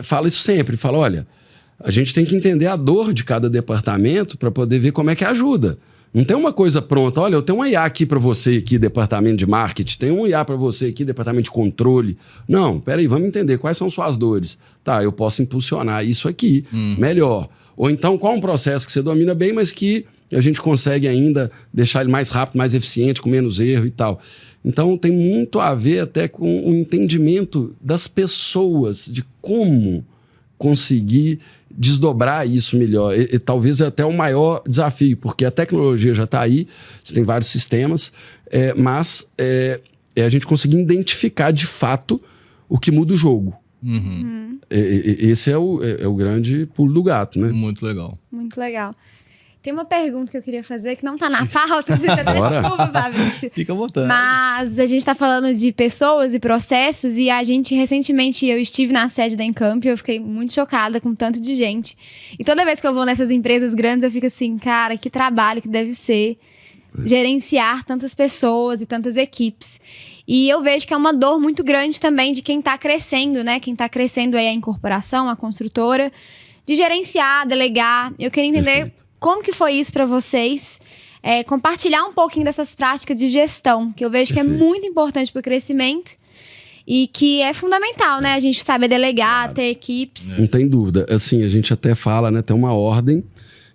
fala isso sempre. Fala, olha, a gente tem que entender a dor de cada departamento para poder ver como é que ajuda. Não tem uma coisa pronta. Olha, eu tenho um IA aqui para você, aqui, departamento de marketing. Tem um IA para você aqui, departamento de controle. Não, peraí, vamos entender quais são suas dores. Tá, eu posso impulsionar isso aqui melhor. Ou então, qual um processo que você domina bem, mas que a gente consegue ainda deixar ele mais rápido, mais eficiente, com menos erro e tal. Então, tem muito a ver até com o entendimento das pessoas, de como conseguir desdobrar isso melhor. E talvez é até o maior desafio, porque a tecnologia já está aí, você tem vários sistemas, mas a gente conseguir identificar de fato o que muda o jogo. Esse é o grande pulo do gato, né? Muito legal. Muito legal. Tem uma pergunta que eu queria fazer que não tá na pauta, você até desculpa, Fabrício. Fica à vontade. Mas a gente tá falando de pessoas e processos e a gente, recentemente, eu estive na sede da Encamp e eu fiquei muito chocada com tanto de gente. E toda vez que eu vou nessas empresas grandes, eu fico assim, cara, que trabalho que deve ser gerenciar tantas pessoas e tantas equipes. E eu vejo que é uma dor muito grande também de quem tá crescendo, né? Quem tá crescendo aí é a incorporação, a construtora, de gerenciar, delegar. Eu queria entender... Perfeito. Como que foi isso para vocês? Compartilhar um pouquinho dessas práticas de gestão, que eu vejo que é muito importante para o crescimento e que é fundamental, né? A gente saber delegar, ter equipes. Não tem dúvida. Assim, a gente até fala, né? Tem uma ordem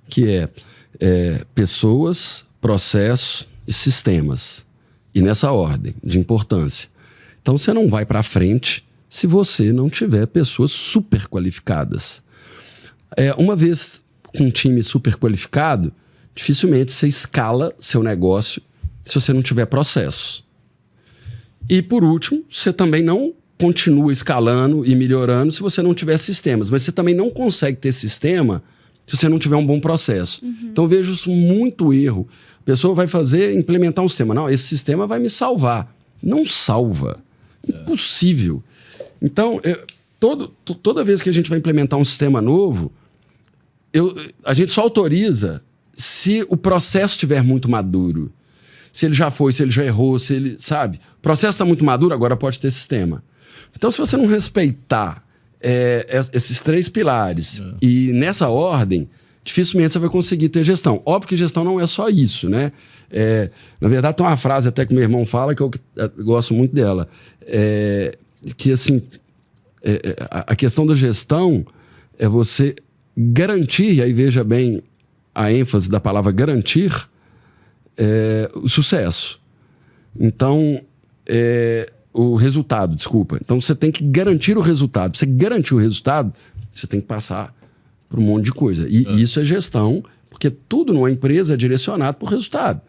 que é pessoas, processos e sistemas. E nessa ordem de importância. Então, você não vai para frente se você não tiver pessoas super qualificadas. Uma vez... com um time super qualificado, dificilmente você escala seu negócio se você não tiver processos. E, por último, você também não continua escalando e melhorando se você não tiver sistemas. Mas você também não consegue ter sistema se você não tiver um bom processo. Então, eu vejo isso muito erro. A pessoa vai implementar um sistema. Não, esse sistema vai me salvar. Não salva. Impossível. Então, toda vez que a gente vai implementar um sistema novo, a gente só autoriza se o processo estiver muito maduro. Se ele já foi, se ele já errou, se ele... Sabe? O processo está muito maduro, agora pode ter sistema. Então, se você não respeitar esses 3 pilares e nessa ordem, dificilmente você vai conseguir ter gestão. Óbvio que gestão não é só isso, né? Na verdade, tem uma frase até que meu irmão fala, que eu gosto muito dela. Que, assim, a questão da gestão é você... garantir, e aí veja bem a ênfase da palavra garantir, o sucesso. Então, o resultado, desculpa. Então, você tem que garantir o resultado. Para você garantir o resultado, você tem que passar por um monte de coisa. E isso é gestão, porque tudo numa empresa é direcionado para o resultado.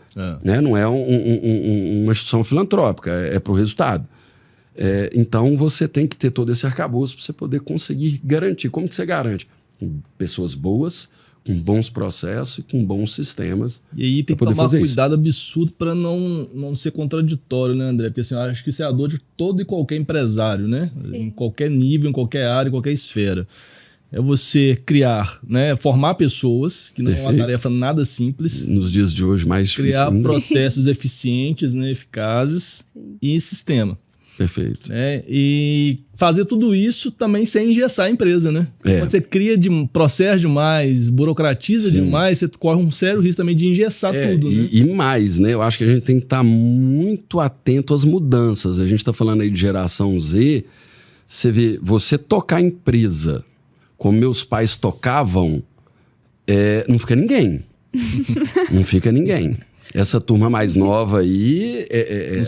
Né? Não é uma instituição filantrópica, é para o resultado. Então, você tem que ter todo esse arcabouço para você poder conseguir garantir. Como que você garante? Com pessoas boas, com bons processos e com bons sistemas. E aí tem que tomar cuidado absurdo para não ser contraditório, né, André? Porque assim, eu acho que isso é a dor de todo e qualquer empresário, né? Sim. Em qualquer nível, em qualquer área, em qualquer esfera. É você criar, né, formar pessoas, que não é uma tarefa nada simples. Nos dias de hoje, mais difícil. Criar processos eficientes, né, eficazes e sistema. Perfeito. E fazer tudo isso também sem engessar a empresa, né? Quando você cria processo demais, burocratiza demais, você corre um sério risco também de engessar tudo, né? E mais, né? Eu acho que a gente tem que estar muito atento às mudanças. A gente está falando aí de geração Z. Você vê, você tocar a empresa como meus pais tocavam, não fica ninguém. Não fica ninguém. Essa turma mais nova aí,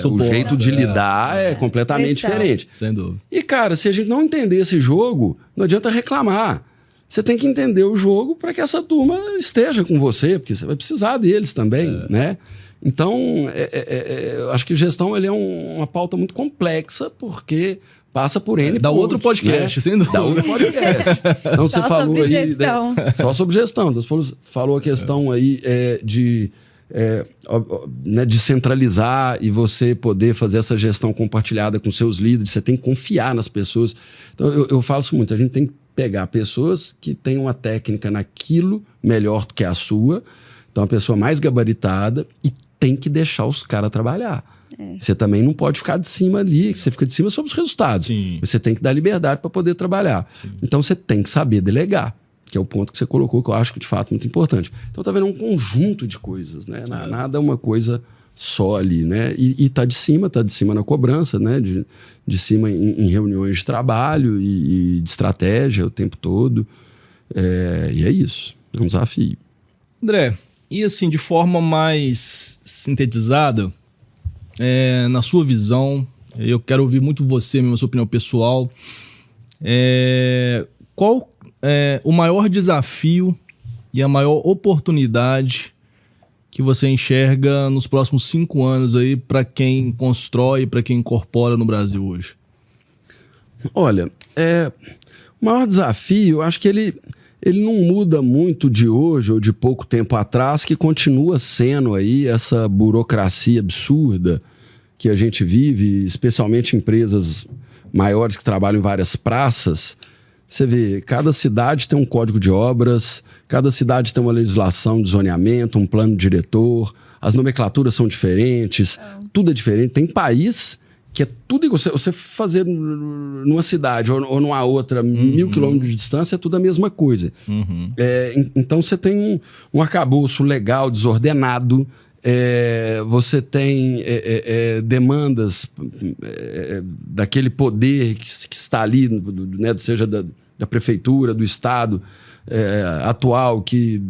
o jeito de lidar é completamente diferente. Sem dúvida. E, cara, se a gente não entender esse jogo, não adianta reclamar. Você tem que entender o jogo para que essa turma esteja com você, porque você vai precisar deles também, né? Então, eu acho que gestão ele é uma pauta muito complexa, porque passa por N dá pontos, outro podcast, sem dúvida. Dá outro podcast. Então, você falou sobre aí... gestão. Só sobre gestão. Então, você falou a questão aí de centralizar e você poder fazer essa gestão compartilhada com seus líderes. Você tem que confiar nas pessoas. Então, eu falo isso muito. A gente tem que pegar pessoas que têm uma técnica naquilo melhor do que a sua. Então, a pessoa mais gabaritada, e tem que deixar os caras trabalhar. Você também não pode ficar de cima ali, você fica de cima sobre os resultados. Sim. Você tem que dar liberdade para poder trabalhar. Sim. Então você tem que saber delegar, que é o ponto que você colocou, que eu acho que de fato é muito importante. Então tá vendo um conjunto de coisas, né? Nada é uma coisa só ali, né? E tá de cima na cobrança, né? De cima em reuniões de trabalho e de estratégia o tempo todo. E é isso, é um desafio. André, e assim, de forma mais sintetizada, na sua visão, eu quero ouvir muito você, a sua opinião pessoal. Qual é o maior desafio e a maior oportunidade que você enxerga nos próximos 5 anos aí para quem constrói, para quem incorpora no Brasil hoje? Olha, o maior desafio, eu acho que ele não muda muito de hoje ou de pouco tempo atrás, que continua sendo aí essa burocracia absurda que a gente vive, especialmente empresas maiores que trabalham em várias praças. Você vê, cada cidade tem um código de obras, cada cidade tem uma legislação de zoneamento, um plano diretor, as nomenclaturas são diferentes, tudo é diferente. Tem país que é tudo igual. Você fazer numa cidade ou numa outra, 1.000 quilômetros de distância, é tudo a mesma coisa. Então você tem um arcabouço legal, desordenado, você tem demandas daquele poder que está ali, né, seja da prefeitura, do estado atual, que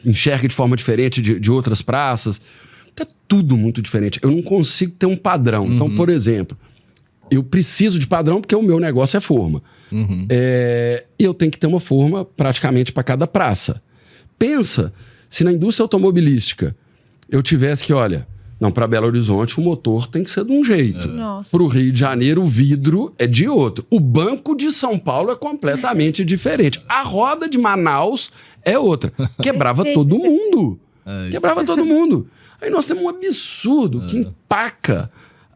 enxerga de forma diferente de outras praças. É tudo muito diferente. Eu não consigo ter um padrão. Então, por exemplo, eu preciso de padrão porque o meu negócio é forma. E eu tenho que ter uma forma praticamente para cada praça. Pensa, se na indústria automobilística eu tivesse que, olha, não, para Belo Horizonte o motor tem que ser de um jeito. Para o Rio de Janeiro o vidro é de outro. O banco de São Paulo é completamente diferente. A roda de Manaus é outra. Quebrava todo mundo. Quebrava todo mundo. Aí nós temos um absurdo que empaca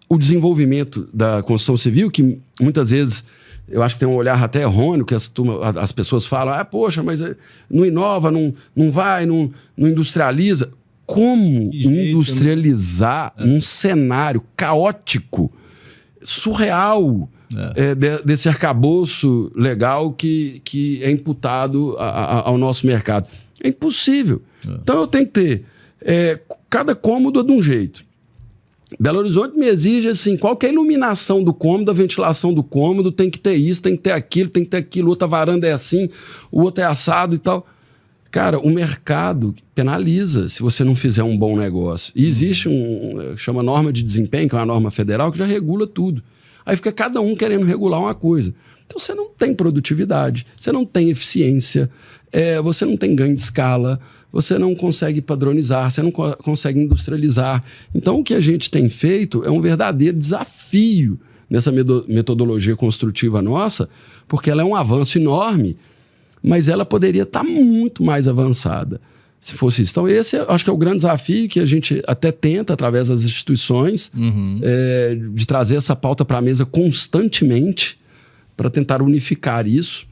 o desenvolvimento da construção civil, que muitas vezes eu acho que tem um olhar até errôneo, que as pessoas falam, poxa, mas não inova, não vai, não industrializa. Como industrializar um cenário caótico, surreal, desse arcabouço legal que é imputado ao nosso mercado? É impossível. Então eu tenho que ter cada cômodo de um jeito. Belo Horizonte me exige assim, qual que é a iluminação do cômodo, a ventilação do cômodo, tem que ter isso, tem que ter aquilo, outra varanda é assim, o outro é assado e tal. Cara, o mercado penaliza se você não fizer um bom negócio. E existe chama norma de desempenho, que é uma norma federal, que já regula tudo. Aí fica cada um querendo regular uma coisa. Então você não tem produtividade, você não tem eficiência, você não tem ganho de escala, você não consegue padronizar, você não consegue industrializar. Então o que a gente tem feito é um verdadeiro desafio nessa metodologia construtiva nossa, porque ela é um avanço enorme, mas ela poderia estar muito mais avançada se fosse isso. Então, esse acho que é o grande desafio que a gente até tenta, através das instituições, de trazer essa pauta para a mesa constantemente para tentar unificar isso.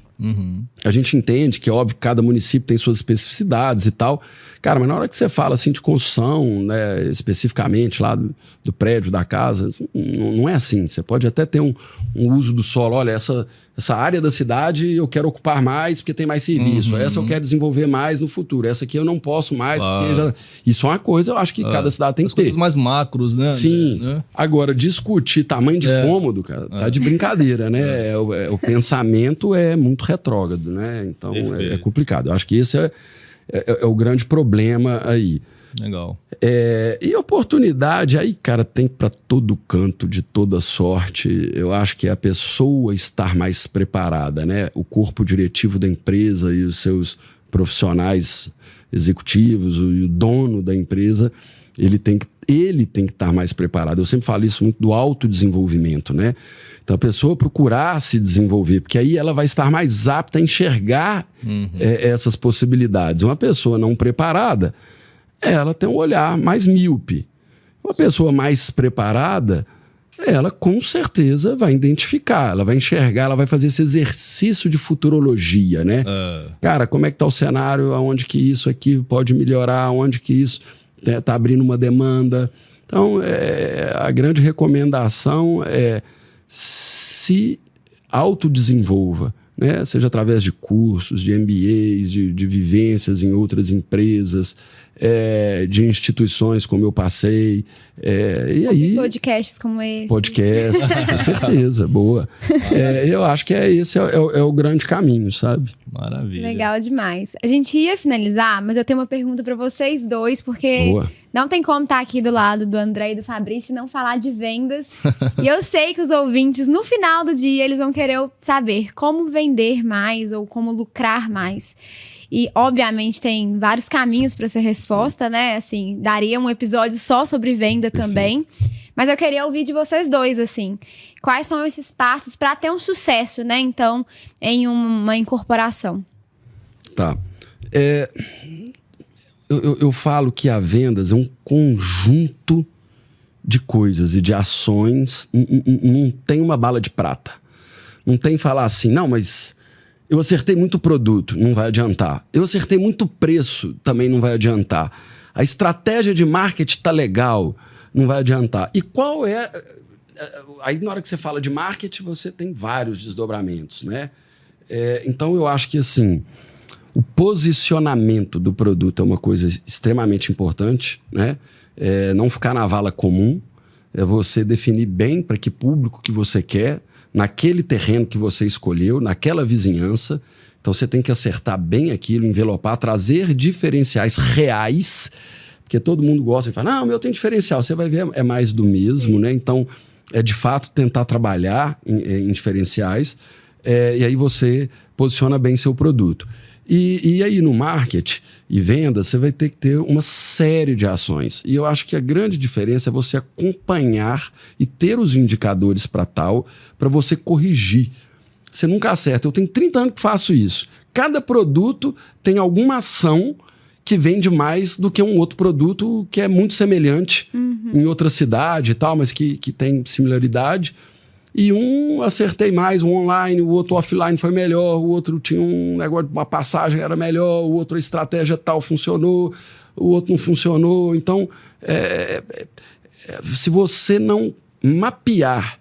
A gente entende que, óbvio, cada município tem suas especificidades e tal. Cara, mas na hora que você fala assim de construção, né, especificamente lá do prédio, da casa, não é assim. Você pode até ter um uso do solo. Olha, essa área da cidade eu quero ocupar mais porque tem mais serviço. Essa eu quero desenvolver mais no futuro. Essa aqui eu não posso mais porque isso é uma coisa, eu acho que cada cidade tem que ter. Coisas mais macros, né? Sim. Né? Agora, discutir tamanho de cômodo, cara, tá de brincadeira, né? O pensamento é muito retrógrado, né? Então é complicado. Eu acho que esse é o grande problema aí. Legal. E oportunidade, aí, cara, tem para todo canto, de toda sorte. Eu acho que é a pessoa estar mais preparada, né? O corpo diretivo da empresa e os seus profissionais executivos, e o dono da empresa, ele tem que estar mais preparado. Eu sempre falo isso muito do autodesenvolvimento, né? Então, a pessoa procurar se desenvolver, porque aí ela vai estar mais apta a enxergar essas possibilidades. Uma pessoa não preparada, ela tem um olhar mais míope. Uma pessoa mais preparada, ela com certeza vai identificar, ela vai enxergar, ela vai fazer esse exercício de futurologia, né? Cara, como é que está o cenário, aonde que isso aqui pode melhorar, aonde que isso está abrindo uma demanda. Então, a grande recomendação é se autodesenvolva, né? Seja através de cursos, de MBAs, de vivências em outras empresas, de instituições como eu passei. E aí, podcasts como esse. Podcasts, com certeza, boa. Eu acho que esse é o grande caminho, sabe? Maravilha. Legal demais. A gente ia finalizar, mas eu tenho uma pergunta para vocês dois, porque não tem como estar aqui do lado do André e do Fabrício e não falar de vendas. E eu sei que os ouvintes, no final do dia, eles vão querer saber como vender mais ou como lucrar mais. E, obviamente, tem vários caminhos para essa resposta, né? Assim, daria um episódio só sobre venda também. Mas eu queria ouvir de vocês dois, assim. Quais são esses passos para ter um sucesso, né? Então, em uma incorporação. Tá. Eu falo que a vendas é um conjunto de coisas e de ações. Não tem uma bala de prata. Não tem falar assim, não, mas eu acertei muito produto, não vai adiantar. Eu acertei muito preço, também não vai adiantar. A estratégia de marketing tá legal, não vai adiantar. E qual é... Aí, na hora que você fala de marketing, você tem vários desdobramentos, né? Então, eu acho que, assim, o posicionamento do produto é uma coisa extremamente importante, né? Não ficar na vala comum, é você definir bem para que público que você quer, naquele terreno que você escolheu, naquela vizinhança. Então, você tem que acertar bem aquilo, envelopar, trazer diferenciais reais, porque todo mundo gosta de falar, não, o meu tem diferencial. Você vai ver, é mais do mesmo, né? Então, de fato, tentar trabalhar em diferenciais, e aí você posiciona bem seu produto. E aí, no marketing e venda, você vai ter que ter uma série de ações. E eu acho que a grande diferença é você acompanhar e ter os indicadores para tal, para você corrigir. Você nunca acerta. Eu tenho 30 anos que faço isso. Cada produto tem alguma ação que vende mais do que um outro produto que é muito semelhante em outra cidade e tal, mas que tem similaridade. E um acertei mais, um online, o outro offline foi melhor, o outro tinha um negócio, uma passagem era melhor, o outro a estratégia tal funcionou, o outro não funcionou. Então, se você não mapear,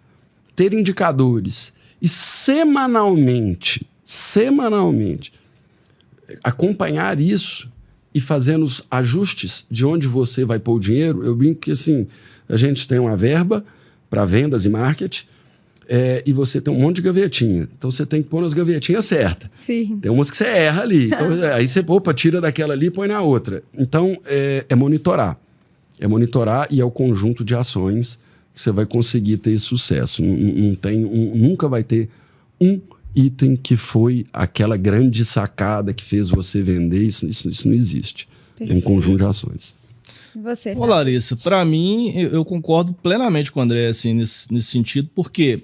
ter indicadores e semanalmente, acompanhar isso e fazendo os ajustes de onde você vai pôr o dinheiro, eu brinco que assim, a gente tem uma verba para vendas e marketing, e você tem um monte de gavetinha. Então, você tem que pôr nas gavetinhas certas. Sim. Tem umas que você erra ali. Então, aí você, tira daquela ali e põe na outra. Então, é monitorar. É monitorar e é o conjunto de ações que você vai conseguir ter sucesso. Nunca vai ter um item que foi aquela grande sacada que fez você vender. Isso não existe. É um conjunto de ações. Você, Ô, Larissa, para mim, eu concordo plenamente com o André assim, nesse sentido, porque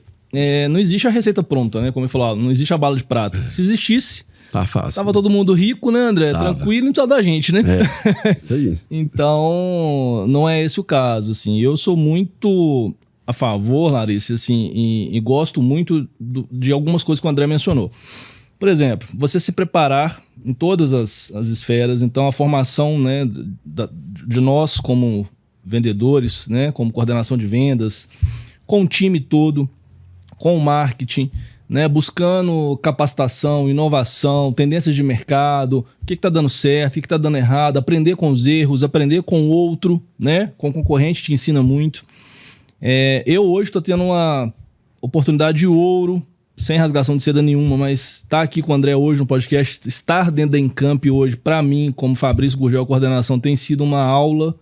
não existe a receita pronta, né? Como eu falava, não existe a bala de prata. Se existisse, Tá fácil. Tava todo mundo rico, né, André? Tava. Tranquilo, não precisa da gente, né? Isso aí. Então, não é esse o caso, assim. Eu sou muito a favor, Larissa, assim, e gosto muito de algumas coisas que o André mencionou. Por exemplo, você se preparar em todas as esferas. Então, a formação, né, de nós como vendedores, né, como coordenação de vendas, com o time todo, com o marketing, né, buscando capacitação, inovação, tendências de mercado, o que está dando certo, o que está dando errado, aprender com os erros, aprender com o outro, né, com o concorrente te ensina muito. Eu hoje estou tendo uma oportunidade de ouro, sem rasgação de seda nenhuma, mas estar aqui com o André hoje no podcast, estar dentro da Encamp hoje, para mim, como Fabrício Gurgel Coordenação, tem sido uma aula,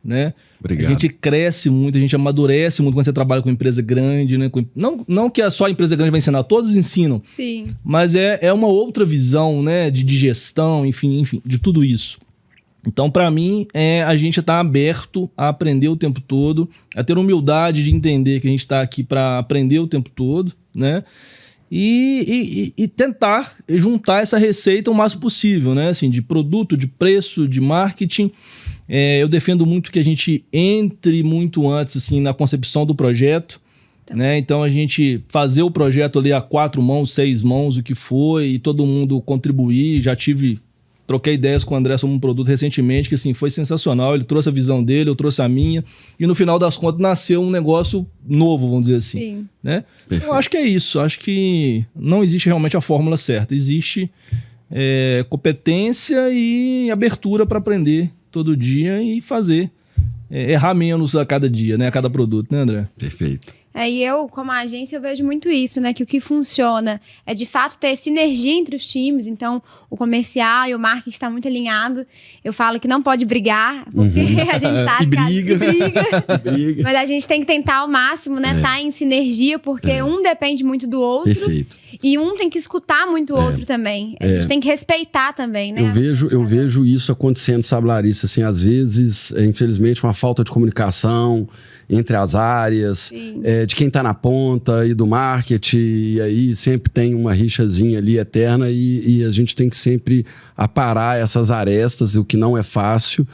né? Obrigado. A gente cresce muito, a gente amadurece muito quando você trabalha com empresa grande, né? Não que só a empresa grande vai ensinar, todos ensinam. Sim. Mas é uma outra visão, né? De gestão, enfim, de tudo isso. Então, para mim, a gente está aberto a aprender o tempo todo, a ter humildade de entender que a gente está aqui para aprender o tempo todo, né? E tentar juntar essa receita o máximo possível, né? Assim, de produto, de preço, de marketing. Eu defendo muito que a gente entre muito antes, assim, na concepção do projeto, né? Então, a gente fazer o projeto ali a 4 mãos, 6 mãos, o que foi, e todo mundo contribuir. Troquei ideias com o André sobre um produto recentemente que, assim, foi sensacional. Ele trouxe a visão dele, eu trouxe a minha. E no final das contas nasceu um negócio novo, vamos dizer assim. Sim. Né? Eu acho que é isso. Acho que não existe realmente a fórmula certa. Existe competência e abertura para aprender todo dia e fazer. Errar menos a cada dia, né? A cada produto, né, André? Perfeito. E eu, como agência, eu vejo muito isso, né? Que o que funciona é, de fato, ter sinergia entre os times. Então, o comercial e o marketing está muito alinhado. Eu falo que não pode brigar, porque a gente sabe briga. que Briga. Mas a gente tem que tentar ao máximo, né? Tá em sinergia, porque um depende muito do outro. Perfeito. E um tem que escutar muito o outro também. A gente tem que respeitar também, né? Eu vejo isso acontecendo, sabe, Larissa? Assim, às vezes, infelizmente, uma falta de comunicação entre as áreas, de quem está na ponta e do marketing, e aí sempre tem uma rixazinha ali eterna e a gente tem que sempre aparar essas arestas, o que não é fácil,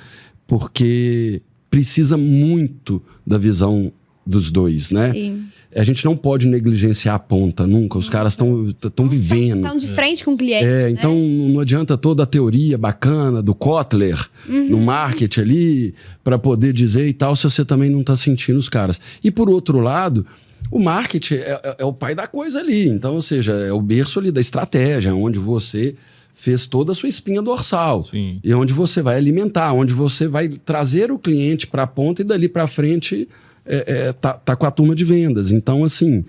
porque precisa muito da visão dos dois, né? Sim. A gente não pode negligenciar a ponta nunca, os caras estão vivendo. Estão de frente com o cliente, então não adianta toda a teoria bacana do Kotler no marketing ali para poder dizer e tal, se você também não está sentindo os caras. E por outro lado, o marketing é o pai da coisa ali, então, ou seja, é o berço ali da estratégia, onde você fez toda a sua espinha dorsal. Sim. E onde você vai alimentar, onde você vai trazer o cliente para a ponta e dali para frente tá com a turma de vendas. Então, assim,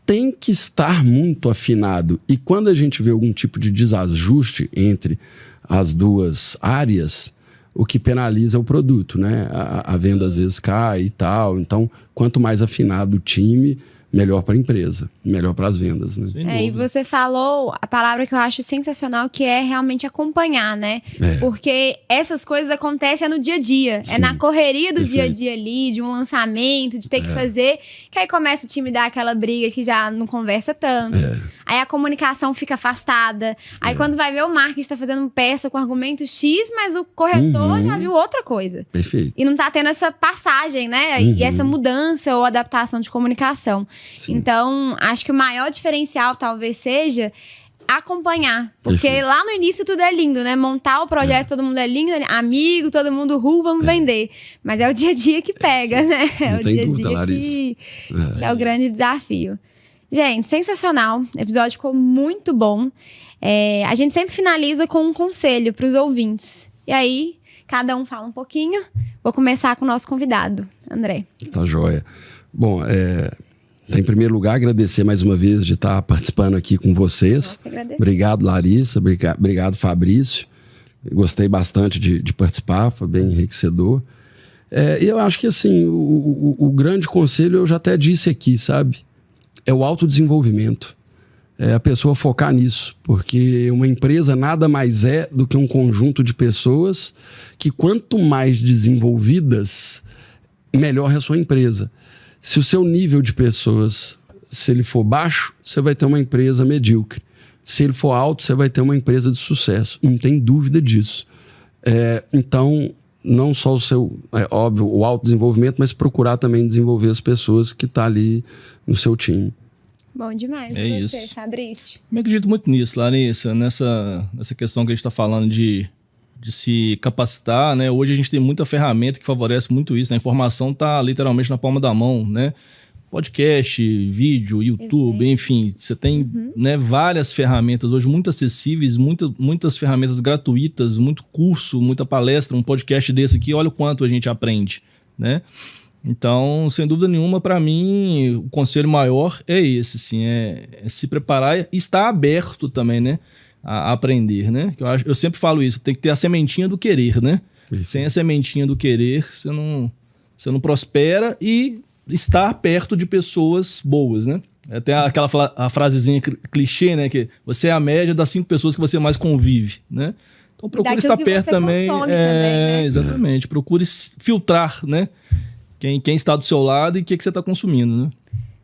tem que estar muito afinado. E quando a gente vê algum tipo de desajuste entre as duas áreas, o que penaliza é o produto, né? A venda às vezes cai e tal. Então, quanto mais afinado o time, melhor para a empresa, melhor para as vendas, né? E você falou a palavra que eu acho sensacional, que é realmente acompanhar, né? Porque essas coisas acontecem no dia a dia. Sim. É na correria do dia a dia ali, de um lançamento, de ter que fazer, que aí começa o time a dar aquela briga que já não conversa tanto. Aí a comunicação fica afastada. Aí quando vai ver, o marketing está fazendo peça com argumento X, mas o corretor já viu outra coisa. Perfeito. E não tá tendo essa passagem, né? E essa mudança ou adaptação de comunicação. Sim. Então, acho que o maior diferencial talvez seja acompanhar. Porque lá no início tudo é lindo, né? Montar o projeto, todo mundo é lindo, amigo, todo mundo vamos vender. Mas é o dia a dia que pega, né? É o dia a dia que é o grande desafio. Gente, sensacional. O episódio ficou muito bom. A gente sempre finaliza com um conselho para os ouvintes. E aí, cada um fala um pouquinho. Vou começar com o nosso convidado, André. Tá joia. Bom, em primeiro lugar, agradecer mais uma vez de estar participando aqui com vocês. Nossa, obrigado, Larissa. Obrigado, Fabrício. Gostei bastante de participar, foi bem enriquecedor. Eu acho que, assim, o grande conselho eu já até disse aqui, sabe? É o autodesenvolvimento. É a pessoa focar nisso, porque uma empresa nada mais é do que um conjunto de pessoas que, quanto mais desenvolvidas, melhor é a sua empresa. Se o seu nível de pessoas, se ele for baixo, você vai ter uma empresa medíocre. Se ele for alto, você vai ter uma empresa de sucesso. Não tem dúvida disso. Então, não só óbvio, o autodesenvolvimento, mas procurar também desenvolver as pessoas que estão ali no seu time. Bom demais. É e você, isso. Fabrício? Eu acredito muito nisso, Larissa, nessa questão que a gente está falando de se capacitar, né? Hoje a gente tem muita ferramenta que favorece muito isso, né? A informação está literalmente na palma da mão, né? Podcast, vídeo, YouTube, enfim, você tem né, várias ferramentas hoje muito acessíveis, muitas ferramentas gratuitas, muito curso, muita palestra, um podcast desse aqui, olha o quanto a gente aprende, né? Então, sem dúvida nenhuma, para mim, o conselho maior é esse, assim, é se preparar e estar aberto também, né, a aprender, né? Eu sempre falo isso, tem que ter a sementinha do querer, né? Sem a sementinha do querer, você não prospera e estar perto de pessoas boas, né? Tem aquela a frasezinha clichê, né? Que você é a média das 5 pessoas que você mais convive, né? Então procure estar perto também. Né? Exatamente. Procure filtrar, né? Quem está do seu lado e o que você está consumindo, né?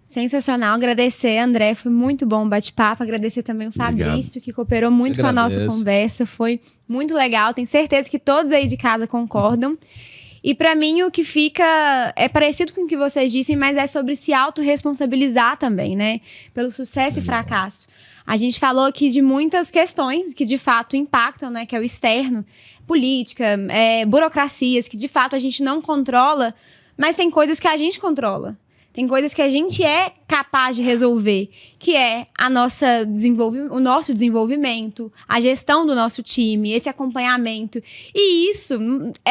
Sensacional. Agradecer, André. Foi muito bom o bate-papo. Agradecer também o Fabrício, que cooperou muito com a nossa conversa. Foi muito legal. Tenho certeza que todos aí de casa concordam. E para mim o que fica é parecido com o que vocês dissem, mas é sobre se autorresponsabilizar também, né? Pelo sucesso e fracasso. A gente falou aqui de muitas questões que de fato impactam, né? Que é o externo, política, burocracias, que de fato a gente não controla, mas tem coisas que a gente controla. Tem coisas que a gente é capaz de resolver, que é o nosso desenvolvimento, a gestão do nosso time, esse acompanhamento. E isso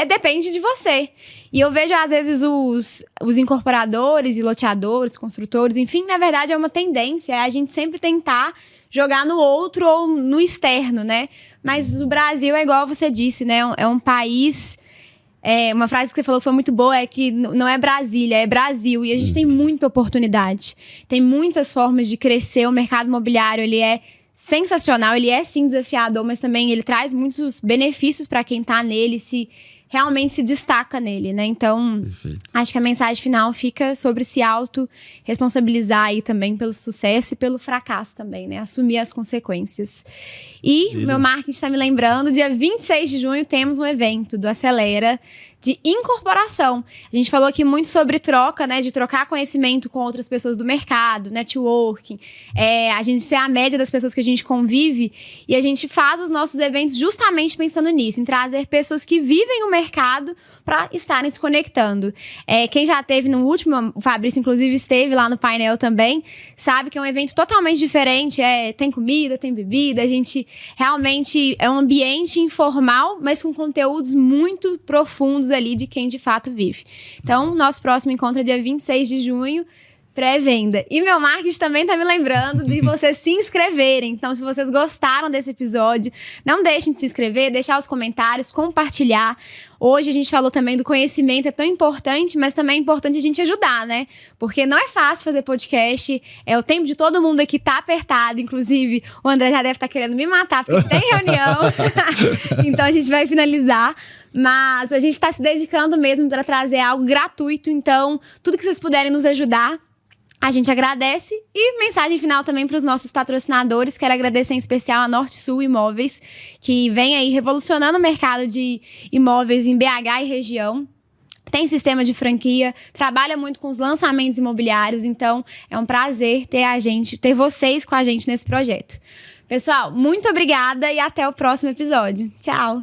depende de você. E eu vejo, às vezes, os incorporadores e loteadores, construtores, enfim, na verdade, é uma tendência, é a gente sempre tentar jogar no outro ou no externo, né? Mas o Brasil é igual você disse, né? É um país... uma frase que você falou que foi muito boa é que não é Brasília, é Brasil. E a gente tem muita oportunidade. Tem muitas formas de crescer. O mercado imobiliário, ele é sensacional. Ele é, sim, desafiador, mas também ele traz muitos benefícios para quem está nele, realmente se destaca nele, né? Então, acho que a mensagem final fica sobre se autorresponsabilizar aí também pelo sucesso e pelo fracasso também, né? Assumir as consequências. E meu marketing está me lembrando, dia 26 de junho temos um evento do Acelera de incorporação. A gente falou aqui muito sobre troca, né? De trocar conhecimento com outras pessoas do mercado, networking. A gente ser a média das pessoas que a gente convive. E a gente faz os nossos eventos justamente pensando nisso, em trazer pessoas que vivem o mercado para estarem se conectando. Quem já esteve no último, o Fabrício inclusive esteve lá no painel também, sabe que é um evento totalmente diferente. Tem comida, tem bebida, a gente realmente é um ambiente informal, mas com conteúdos muito profundos ali de quem de fato vive. Então, nosso próximo encontro é dia 26 de junho, pré-venda. E meu marketing também tá me lembrando de vocês se inscreverem. Então, se vocês gostaram desse episódio, não deixem de se inscrever, deixar os comentários, compartilhar. Hoje a gente falou também do conhecimento, é tão importante, mas também é importante a gente ajudar, né? Porque não é fácil fazer podcast, o tempo de todo mundo aqui tá apertado, inclusive o André já deve estar querendo me matar, porque tem reunião. Então a gente vai finalizar. Mas a gente está se dedicando mesmo para trazer algo gratuito, então tudo que vocês puderem nos ajudar, a gente agradece. E mensagem final também para os nossos patrocinadores. Quero agradecer em especial a Norte Sul Imóveis, que vem aí revolucionando o mercado de imóveis em BH e região. Tem sistema de franquia, trabalha muito com os lançamentos imobiliários, então é um prazer ter vocês com a gente nesse projeto. Pessoal, muito obrigada e até o próximo episódio. Tchau!